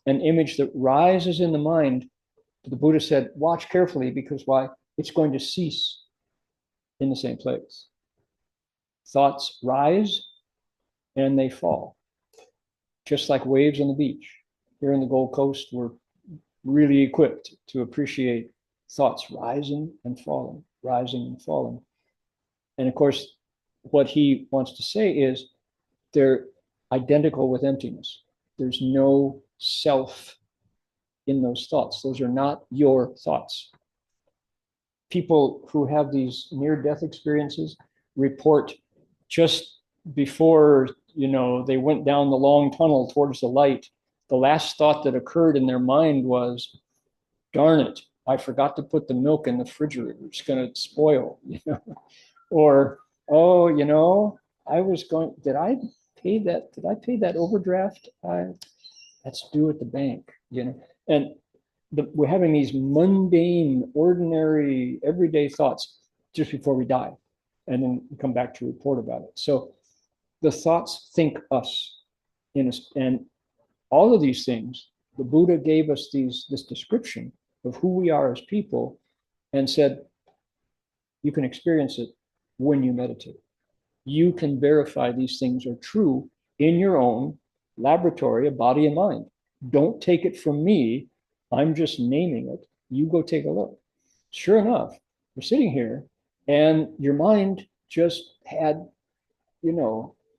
an image that rises in the mind. The Buddha said, watch carefully because why? It's going to cease in the same place. Thoughts rise and they fall, just like waves on the beach. Here in the Gold Coast, we're really equipped to appreciate thoughts rising and falling, rising and falling. And of course, what he wants to say is they're identical with emptiness. There's no self in those thoughts. Those are not your thoughts. People who have these near-death experiences report just before, they went down the long tunnel towards the light, the last thought that occurred in their mind was, darn it, I forgot to put the milk in the refrigerator. It's going to spoil, Or, oh, did I pay that overdraft? That's due at the bank, And we're having these mundane, ordinary, everyday thoughts just before we die, and then we come back to report about it. So the thoughts think us, and all of these things, the Buddha gave us this description of who we are as people, and said, you can experience it when you meditate. You can verify these things are true in your own laboratory of body and mind. Don't take it from me. I'm just naming it. You go take a look. Sure enough, we're sitting here and your mind just had,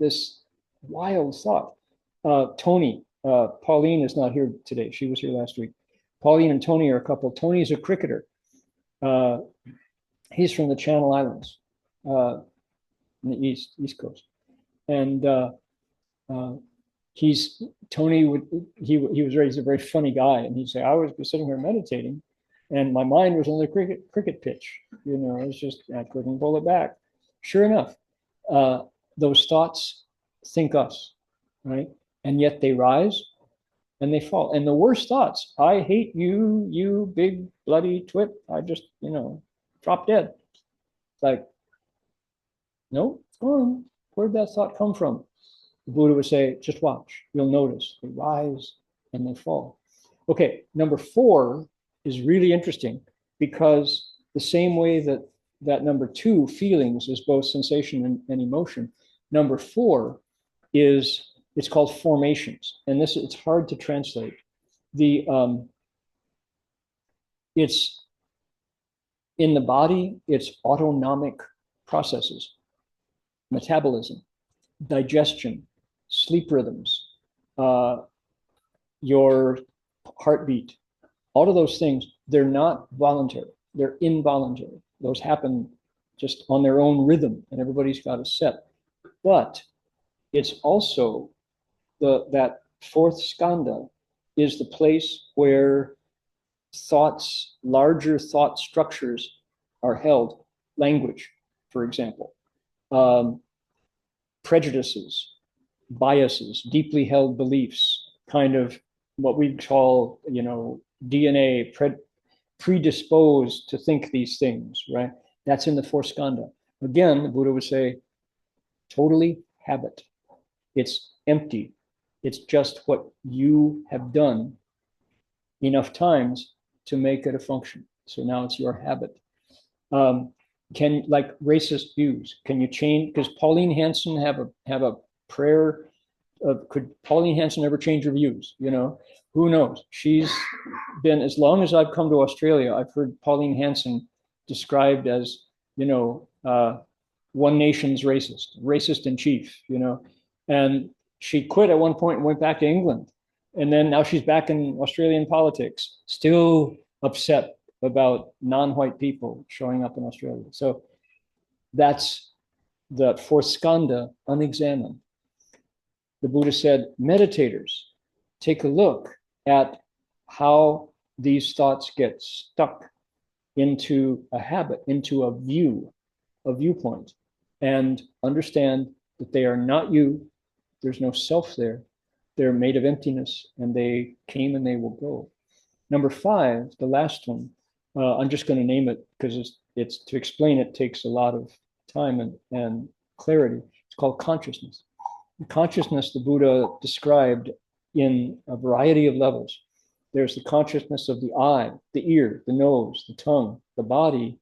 this wild thought. Tony, Pauline is not here today. She was here last week. Pauline and Tony are a couple. Tony's a cricketer. He's from the Channel Islands, in the East Coast. And he's a very funny guy, and he'd say, I was sitting here meditating and my mind was on the cricket pitch. It's just, I couldn't pull it back. Sure enough, those thoughts think us, right? And yet they rise and they fall. And the worst thoughts, I hate you, you big bloody twit. I just, drop dead. It's like, no, it's gone. Where'd that thought come from? The Buddha would say, just watch. You'll notice they rise and they fall. Okay, number 4 is really interesting, because the same way that number 2, feelings, is both sensation and emotion, number 4 it's called formations. And it's hard to translate. It's in the body, it's autonomic processes, metabolism, digestion, sleep rhythms, your heartbeat, all of those things, they're not voluntary, they're involuntary. Those happen just on their own rhythm, and everybody's got a set. But it's also that 4th skandha is the place where thoughts, larger thought structures are held. Language, for example, prejudices, biases, deeply held beliefs, kind of what we call, DNA, predisposed to think these things, right? That's in the 4th skandha. Again, the Buddha would say, totally habit. It's empty. It's just what you have done enough times to make it a function. So now it's your habit. Like racist views, can you change? Because Pauline Hanson have a prayer of, could Pauline Hanson ever change her views? Who knows? She's been, as long as I've come to Australia, I've heard Pauline Hanson described as, one nation's racist in chief, and she quit at one point and went back to England. And then now she's back in Australian politics, still upset about non-white people showing up in Australia. So that's the 4th skandha, unexamined. The Buddha said, meditators, take a look at how these thoughts get stuck into a habit, into a viewpoint, and understand that they are not you. There's no self there. They're made of emptiness, and they came and they will go. Number 5, the last one, I'm just going to name it because it's to explain it takes a lot of time and clarity. It's called consciousness. Consciousness, the Buddha described in a variety of levels. There's the consciousness of the eye, the ear, the nose, the tongue, the body.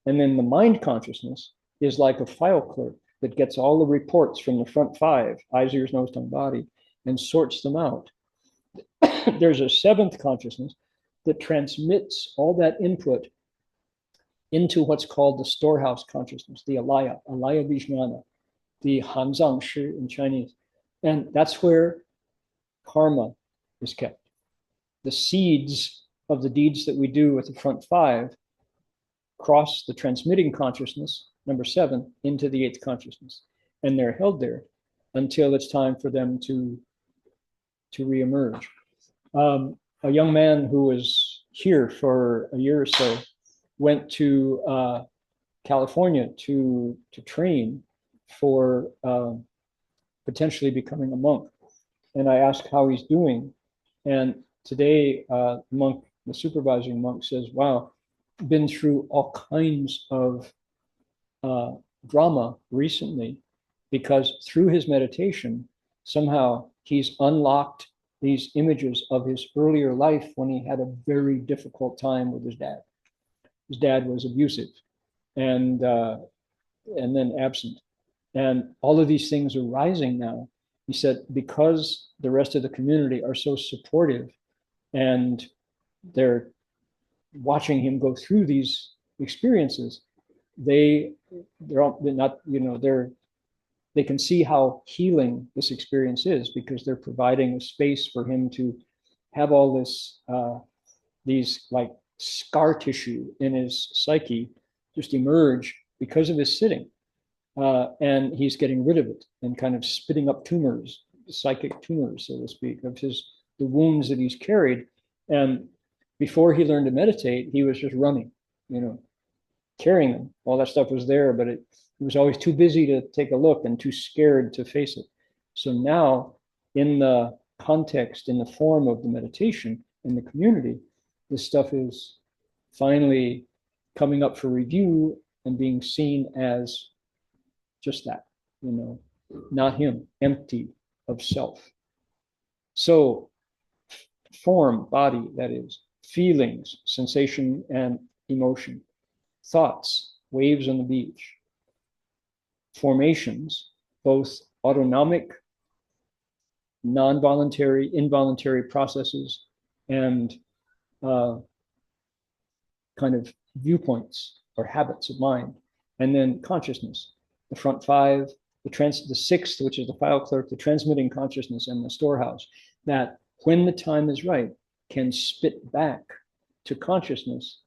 And then the mind consciousness is like a file clerk that gets all the reports from the front 5, eyes, ears, nose, tongue, body, and sorts them out. There's a 7th consciousness that transmits all that input into what's called the storehouse consciousness, the alaya vijnana, the hanzang shi in Chinese. And that's where karma is kept. The seeds of the deeds that we do with the front five cross the transmitting consciousness, number 7, into the 8th consciousness. And they're held there until it's time for them to reemerge. A young man who was here for a year or so went to California to train for potentially becoming a monk. And I asked how he's doing. And today, the supervising monk says, wow, been through all kinds of drama recently, because through his meditation, somehow he's unlocked these images of his earlier life when he had a very difficult time with his dad. His dad was abusive and then absent. And all of these things are rising now. He said, because the rest of the community are so supportive and they're watching him go through these experiences, they can see how healing this experience is, because they're providing a space for him to have all this these like scar tissue in his psyche just emerge because of his sitting, and he's getting rid of it and kind of spitting up tumors, psychic tumors, so to speak, of the wounds that he's carried. And before he learned to meditate, he was just running, carrying them. All that stuff was there, but he was always too busy to take a look and too scared to face it. So now, in the context, in the form of the meditation in the community, this stuff is finally coming up for review and being seen as just that, not him, empty of self. So form, body, that is, feelings, sensation and emotion, thoughts, waves on the beach, formations, both autonomic, non-voluntary, involuntary processes, and kind of viewpoints or habits of mind, and then consciousness, the front five, the 6th, which is the file clerk, the transmitting consciousness, and the storehouse, that when the time is right, can spit back to consciousness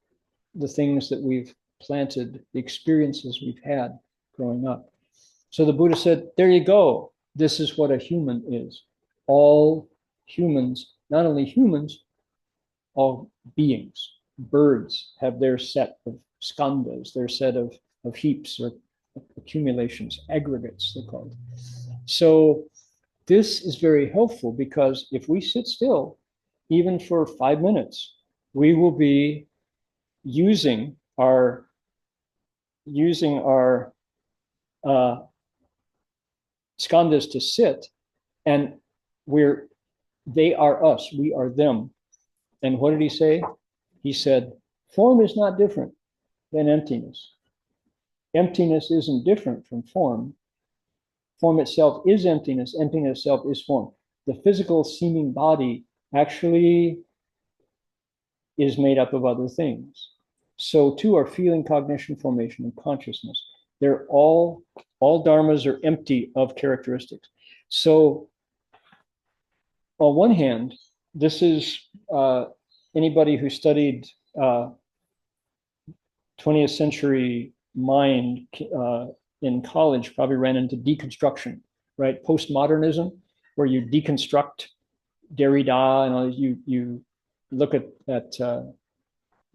the things that we've planted, the experiences we've had growing up. So the Buddha said, there you go. This is what a human is. All humans, not only humans, all beings. Birds have their set of skandhas, their set of heaps or accumulations, aggregates, they're called. So this is very helpful, because if we sit still, even for 5 minutes, we will be using our skandhas to sit, and they are us, we are them. And what did he say? He said, form is not different than emptiness. Emptiness isn't different from form. Form itself is emptiness. Emptiness itself is form. The physical seeming body actually is made up of other things. So too are feeling, cognition, formation, and consciousness. They're all dharmas are empty of characteristics. So on one hand, this is anybody who studied 20th century mind in college probably ran into deconstruction, right? Postmodernism, where you deconstruct Derrida and all, you look at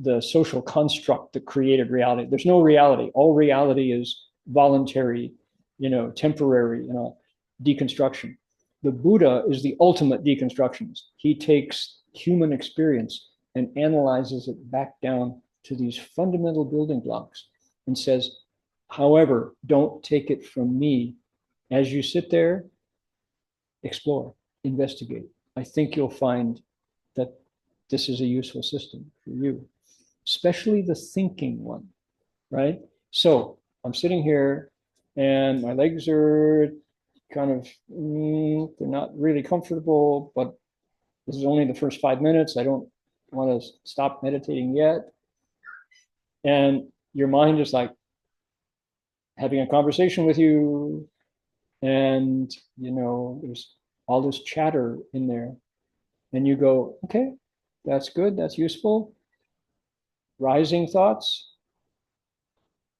the social construct that created reality. There's no reality. All reality is voluntary, temporary, deconstruction. The Buddha is the ultimate deconstructionist. He takes human experience and analyzes it back down to these fundamental building blocks and says, however, don't take it from me. As you sit there, explore, investigate. I think you'll find that this is a useful system for you, especially the thinking one, right? So I'm sitting here and my legs are kind of, they're not really comfortable, but this is only the first 5 minutes. I don't want to stop meditating yet. And your mind is like having a conversation with you, and there's all this chatter in there, and you go, okay, that's good, that's useful. Rising thoughts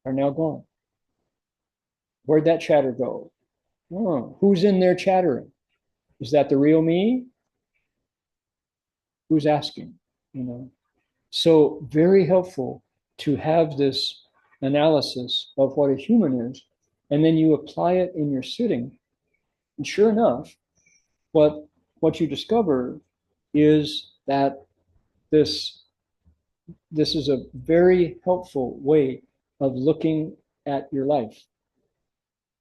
are now gone. Where'd that chatter go? Oh, who's in there chattering? Is that the real me? Who's asking? So very helpful to have this analysis of what a human is, and then you apply it in your sitting. And sure enough, what you discover is that this is a very helpful way of looking at your life,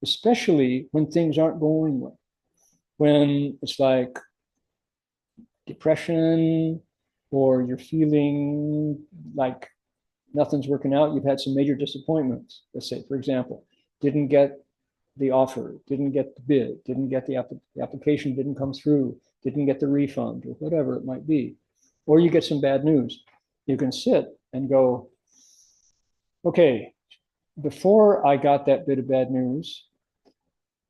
especially when things aren't going well. When it's like depression, or you're feeling like nothing's working out, you've had some major disappointments. Let's say, for example, didn't get the offer, didn't get the bid, didn't get the application didn't come through, didn't get the refund, or whatever it might be. Or you get some bad news. You can sit and go, okay, before I got that bit of bad news,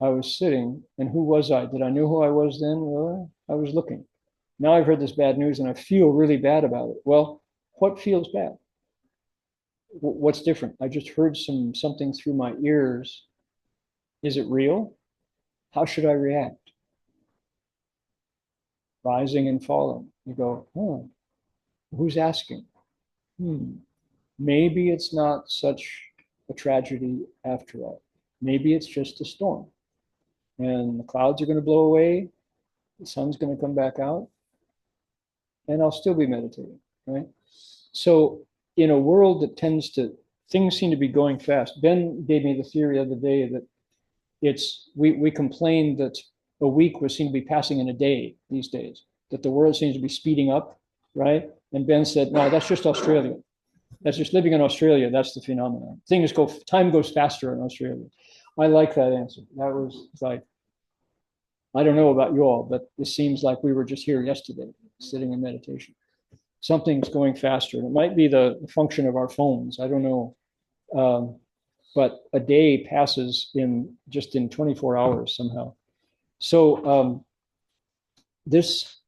I was sitting, and who was I? Did I know who I was then? Well, I was looking. Now I've heard this bad news and I feel really bad about it. Well, what feels bad? What's different? I just heard something through my ears. Is it real? How should I react? Rising and falling. You go, oh, who's asking? Maybe it's not such a tragedy after all. Maybe it's just a storm. And the clouds are going to blow away. The sun's going to come back out. And I'll still be meditating, right? So in a world that things seem to be going fast. Ben gave me the theory the other day that we complained that a week seem to be passing in a day these days, that the world seems to be speeding up, right? And Ben said, no, that's just Australia. That's just living in Australia. That's the phenomenon. Time goes faster in Australia. I like that answer. That was like, I don't know about you all, but it seems like we were just here yesterday, sitting in meditation. Something's going faster. It might be the function of our phones. I don't know. But a day passes in 24 hours somehow. So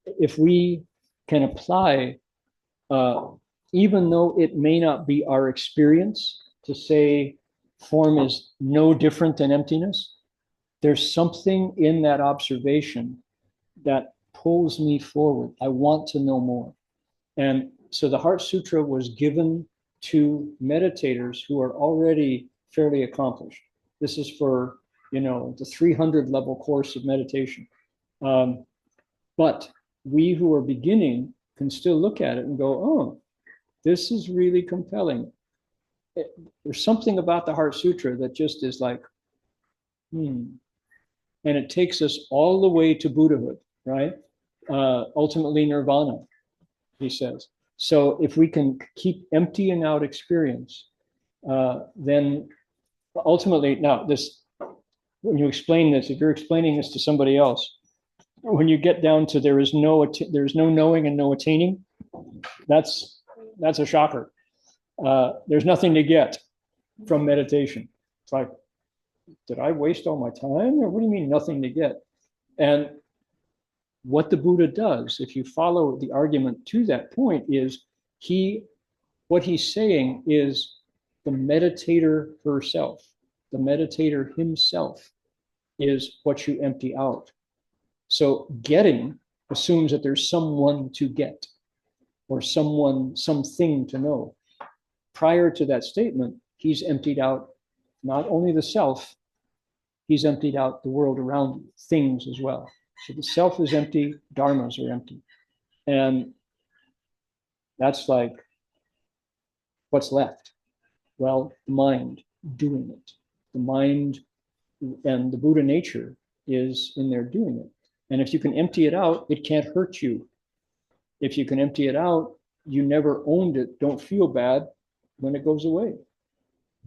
if we can apply, even though it may not be our experience, to say form is no different than emptiness, there's something in that observation that pulls me forward. I want to know more. And so the Heart Sutra was given to meditators who are already fairly accomplished. This is for, the 300 level course of meditation. But we who are beginning can still look at it and go, oh, this is really compelling. There's something about the Heart Sutra that just is like, And it takes us all the way to Buddhahood, right? Ultimately nirvana, he says. So if we can keep emptying out experience, then ultimately, now when you explain this, if you're explaining this to somebody else, when you get down to there's no knowing and no attaining, that's a shocker. There's nothing to get from meditation. It's like, did I waste all my time? Or what do you mean nothing to get? And what the Buddha does, if you follow the argument to that point, is what he's saying is the meditator herself, the meditator himself is what you empty out. So getting assumes that there's someone to get or something to know. Prior to that statement, he's emptied out not only the self, he's emptied out the world around you, things as well. So the self is empty, dharmas are empty. And that's like, what's left? Well, the mind doing it. The mind and the Buddha nature is in there doing it. And if you can empty it out, it can't hurt you. If you can empty it out, you never owned it. Don't feel bad when it goes away,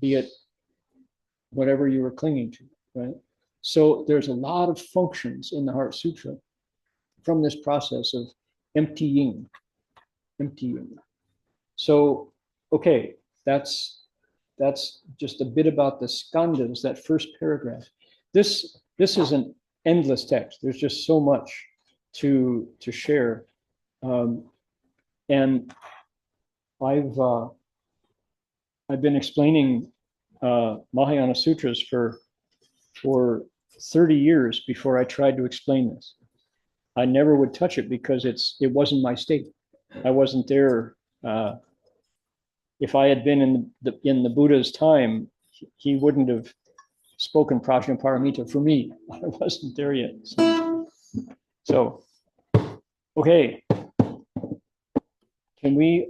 be it whatever you were clinging to, right? So there's a lot of functions in the Heart Sutra from this process of emptying. So, okay, that's that's just a bit about the skandhas, that first paragraph. This is an endless text. There's just so much to share. And I've been explaining Mahayana Sutras for 30 years before I tried to explain this. I never would touch it because it wasn't my state. I wasn't there. If I had been in the Buddha's time, he wouldn't have spoken Prajnaparamita for me. I wasn't there yet. So okay. Can we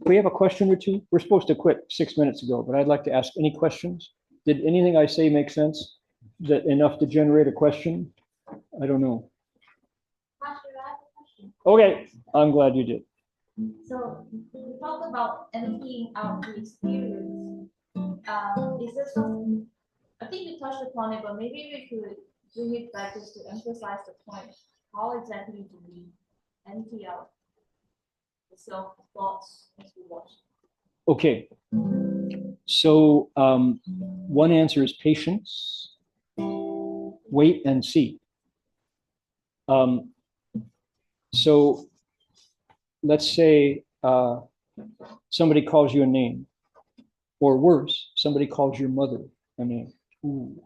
we have a question or two? We're supposed to quit 6 minutes ago, but I'd like to ask any questions. Did anything I say make sense? That enough to generate a question? I don't know. Master, I have a question. Okay, I'm glad you did. So we talked about emptying out the experience. Is this something? I think you touched upon it, but maybe we could bring it back just to emphasize the point. How exactly do we empty out the self thoughts as we watch? Okay. So one answer is patience. Wait and see. So let's say somebody calls you a name, or worse, somebody calls your mother a name. Ooh.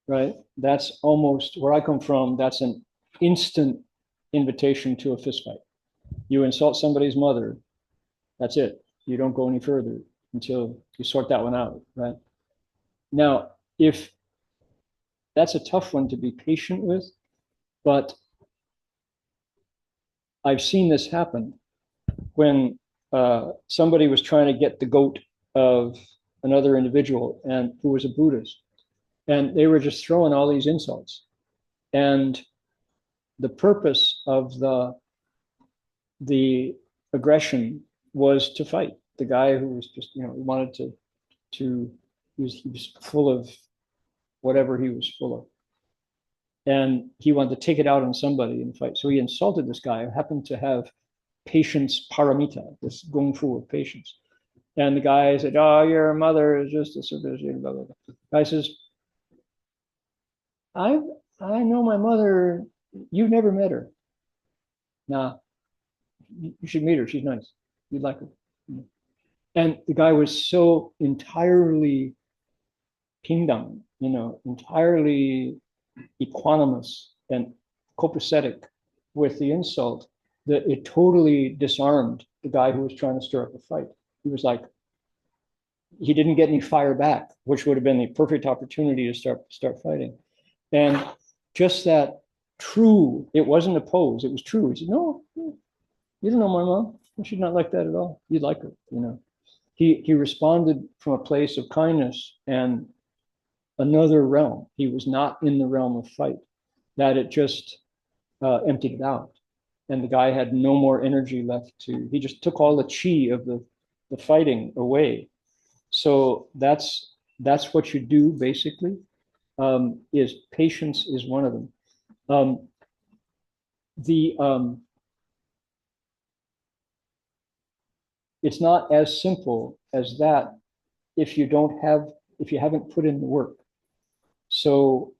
Right? That's almost where I come from. That's an instant invitation to a fist fight. You insult somebody's mother, that's it. You don't go any further until you sort that one out, right? Now, if that's a tough one to be patient with, but I've seen this happen when somebody was trying to get the goat of another individual and who was a Buddhist, and they were just throwing all these insults. And the purpose of the aggression was to fight. The guy who was just, he wanted he was full of whatever he was full of. And he wanted to take it out on somebody and fight. So he insulted this guy who happened to have patience paramita, this gong fu of patience. And the guy said, "Oh, your mother is just a sort of blah, blah, blah." The guy says, I know my mother, you've never met her. Nah, you should meet her. She's nice. You'd like her. And the guy was so entirely pindang, entirely equanimous and copacetic with the insult that it totally disarmed the guy who was trying to stir up a fight. He was like, he didn't get any fire back, which would have been the perfect opportunity to start fighting. And just that true, it wasn't a pose, it was true. He said, "No, you don't know my mom. She's not like that at all. You'd like her, He responded from a place of kindness and another realm. He was not in the realm of fight, that it just emptied it out. And the guy had no more energy left he just took all the chi of the fighting away. So that's what you do basically, is patience is one of them. It's not as simple as that if you haven't put in the work. So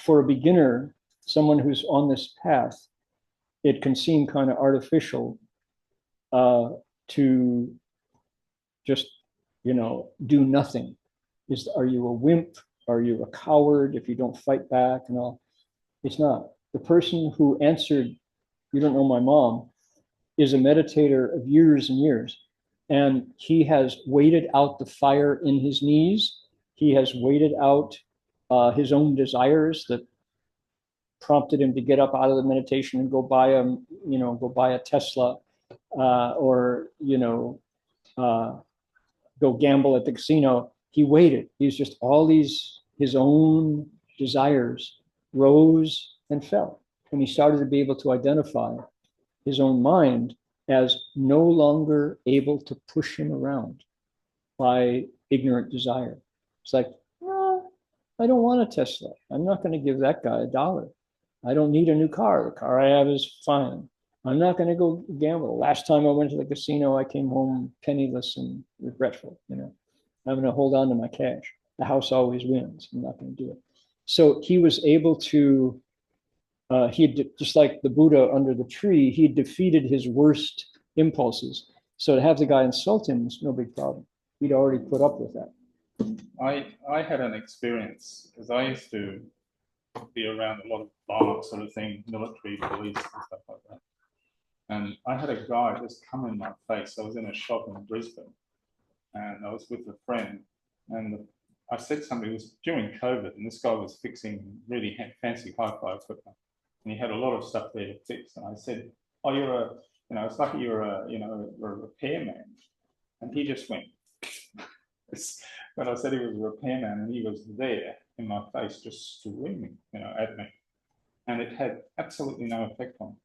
for a beginner, someone who's on this path, it can seem kind of artificial to just do nothing. Are you a wimp? Are you a coward if you don't fight back and all? It's not. The person who answered, "You don't know my mom," is a meditator of years and years. And he has waited out the fire in his knees. He has waited out his own desires that prompted him to get up out of the meditation and go buy a Tesla, or go gamble at the casino. He waited. He's just his own desires rose and fell. And he started to be able to identify his own mind as no longer able to push him around by ignorant desire. It's like, I don't want a Tesla. I'm not going to give that guy $1. I don't need a new car. The car I have is fine. I'm not going to go gamble. Last time I went to the casino, I came home penniless and regretful. You know, I'm going to hold on to my cash. The house always wins. I'm not going to do it. So he was able to, just like the Buddha under the tree, he defeated his worst impulses. So to have the guy insult him was no big problem. He'd already put up with that. I had an experience because I used to be around a lot of violent sort of thing, military, police, and stuff like that. And I had a guy just come in my face. I was in a shop in Brisbane, and I was with a friend, and I said something. It was during COVID, and this guy was fixing really fancy hi-fi equipment, and he had a lot of stuff there to fix. And I said, "Oh, you're a, you know, it's like you're a, you know, a repairman," and he just went. When I said he was a repairman, and he was there in my face, just screaming, you know, at me, and it had absolutely no effect on me.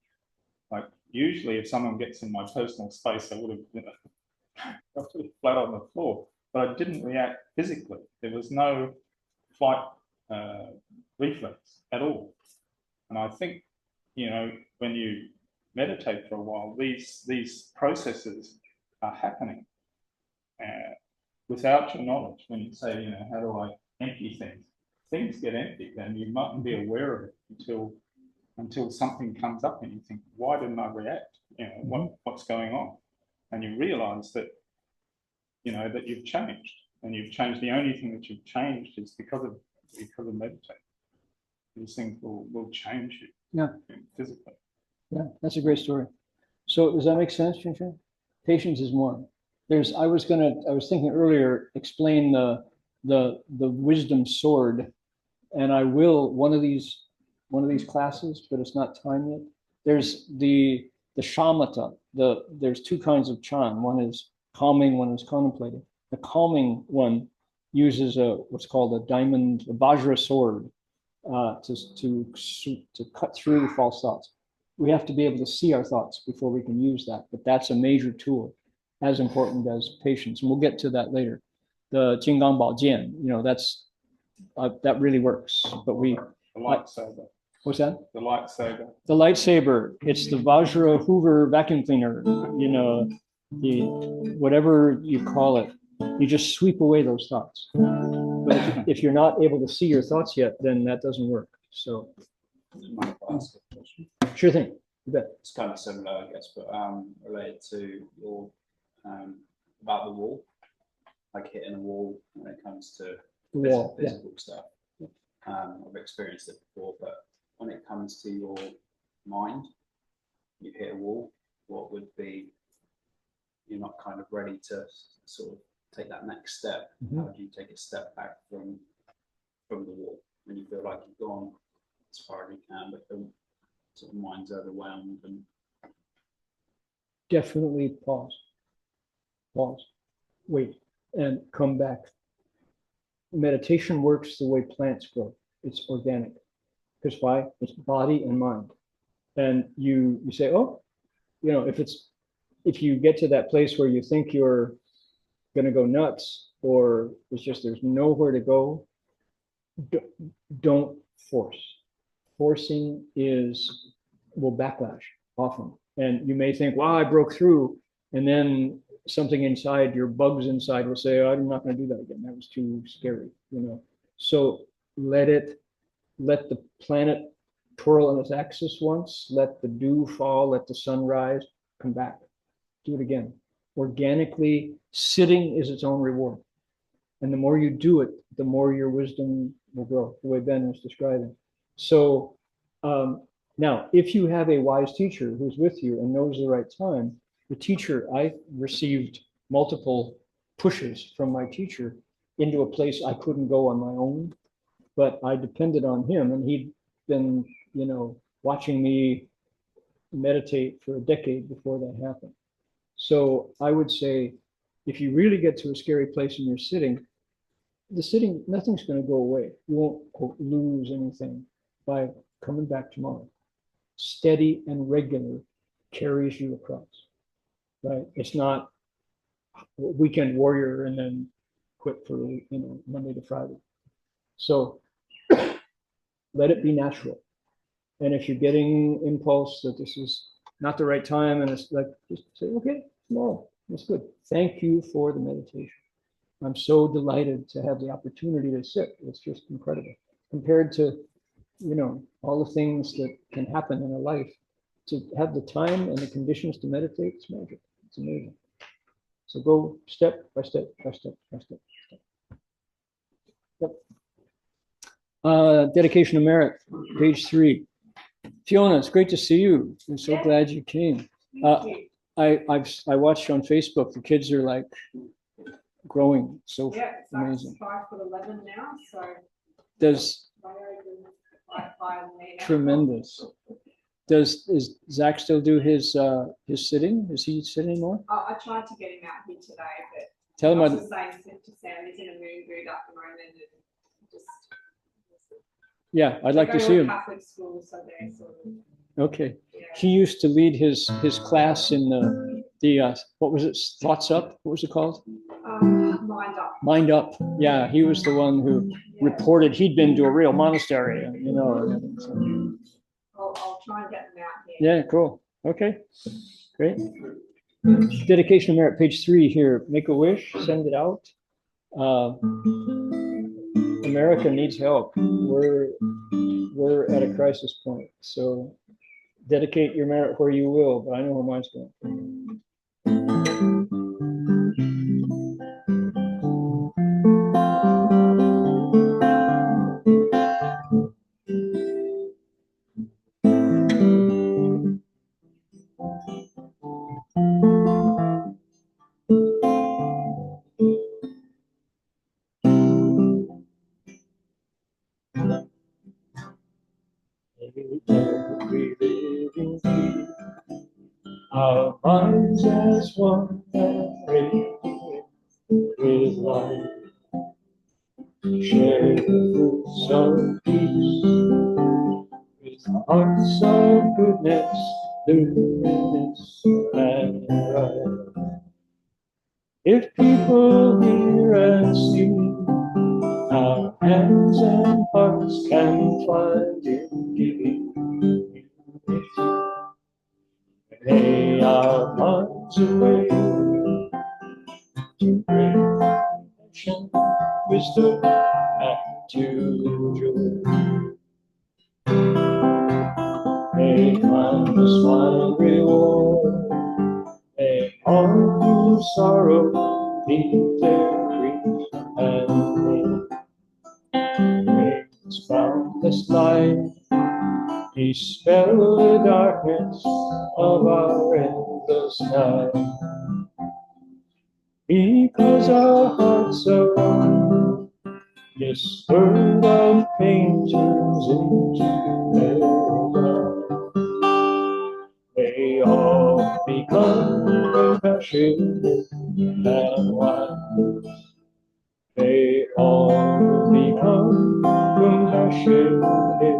Like usually, if someone gets in my personal space, I would have, you know, flat on the floor. But I didn't react physically. There was no fight reflex at all. And I think, you know, when you meditate for a while, these processes are happening without your knowledge. When you say, you know, how do I empty things? Things get emptied, and you mightn't be aware of it until something comes up and you think, why didn't I react? You know, what's going on? And you realize that, you know, that you've changed, and you've changed. The only thing that you've changed is because of meditating. These things will change you physically. Yeah, that's a great story. So does that make sense, Chin? Patience is more. I was thinking earlier, explain the wisdom sword, and I will one of these classes, but it's not time yet. There's the shamatha. There's two kinds of chan. One is calming, one is contemplating. The calming one uses what's called a vajra sword to cut through false thoughts. We have to be able to see our thoughts before we can use that, but that's a major tool, as important as patience. And we'll get to that later. The Jinggang Baojian, you know, that really works. But the lightsaber. What's that? The lightsaber. The lightsaber. It's the Vajra Hoover vacuum cleaner. You know, whatever you call it, you just sweep away those thoughts. But if you're not able to see your thoughts yet, then that doesn't work. So, sure thing. You bet. It's kind of similar, I guess, but related to your about the wall, like hitting a wall when it comes to physical stuff. I've experienced it before, but when it comes to your mind, you hit a wall. What would be, you're not kind of ready to sort of take that next step. How do you take a step back from the wall when you feel like you've gone as far as you can, but the sort of mind's overwhelmed? And definitely pause, wait, and come back. Meditation works the way plants grow. It's organic. Because why? It's body and mind. And you say, oh, you know, if you get to that place where you think you're going to go nuts, or it's just there's nowhere to go, don't force. Forcing will backlash often. And you may think, well, I broke through, and then something inside, your bugs inside will say, oh, I'm not going to do that again. That was too scary, you know. So let the planet twirl on its axis once, let the dew fall, let the sun rise, come back, do it again. Organically, sitting is its own reward. And the more you do it, the more your wisdom will grow, the way Ben was describing. So now, if you have a wise teacher who's with you and knows the right time, the teacher, I received multiple pushes from my teacher into a place I couldn't go on my own, but I depended on him, and he'd been, you know, watching me meditate for a decade before that happened. So I would say, if you really get to a scary place and you're sitting, nothing's going to go away. You won't, quote, lose anything by coming back tomorrow. Steady and regular carries you across, right? It's not weekend warrior and then quit for, you know, Monday to Friday. So let it be natural. And if you're getting impulse that this is not the right time, and it's like, just say, okay, no, that's good. Thank you for the meditation. I'm so delighted to have the opportunity to sit. It's just incredible. Compared to, you know, all the things that can happen in a life, to have the time and the conditions to meditate, it's magic. It's amazing. So go step by step by step by step. Yep. Dedication of merit, page 3. Fiona, it's great to see you. I'm so glad you came. I watched on Facebook. The kids are like growing so amazing. Like 5'11" now, so does tremendous. Is Zach still do his sitting? Is he sitting anymore? I tried to get him out here today, but tell him I was saying to Sam, he's in a mood at the moment, and just. Yeah, I'd like to see him. Catholic school, so they're sort of. Okay, he used to lead his class in the what was it? Thoughts Up. What was it called? Mind Up. Mind Up. Yeah, he was the one who reported he'd been to a real monastery. You know. I'll try and get them out here. Yeah, cool. Okay, great. Dedication of merit, page 3 here. Make a wish, send it out. America needs help. We're at a crisis point. So dedicate your merit where you will, but I know where mine's going. Our minds as one and radiant with light, share the fruits of peace, with hearts of goodness, luminous and bright. If people hear and see, our hands and hearts can find in giving unity. Lay our minds away to bring attention, wisdom, and to joy. May kindness find reward, may all who sorrow meet their grief and pain. May this boundless light dispel the darkness of our endless night. Because our hearts are one, this world of pain turns into paradise. May all become compassionate and wise. May all become compassionate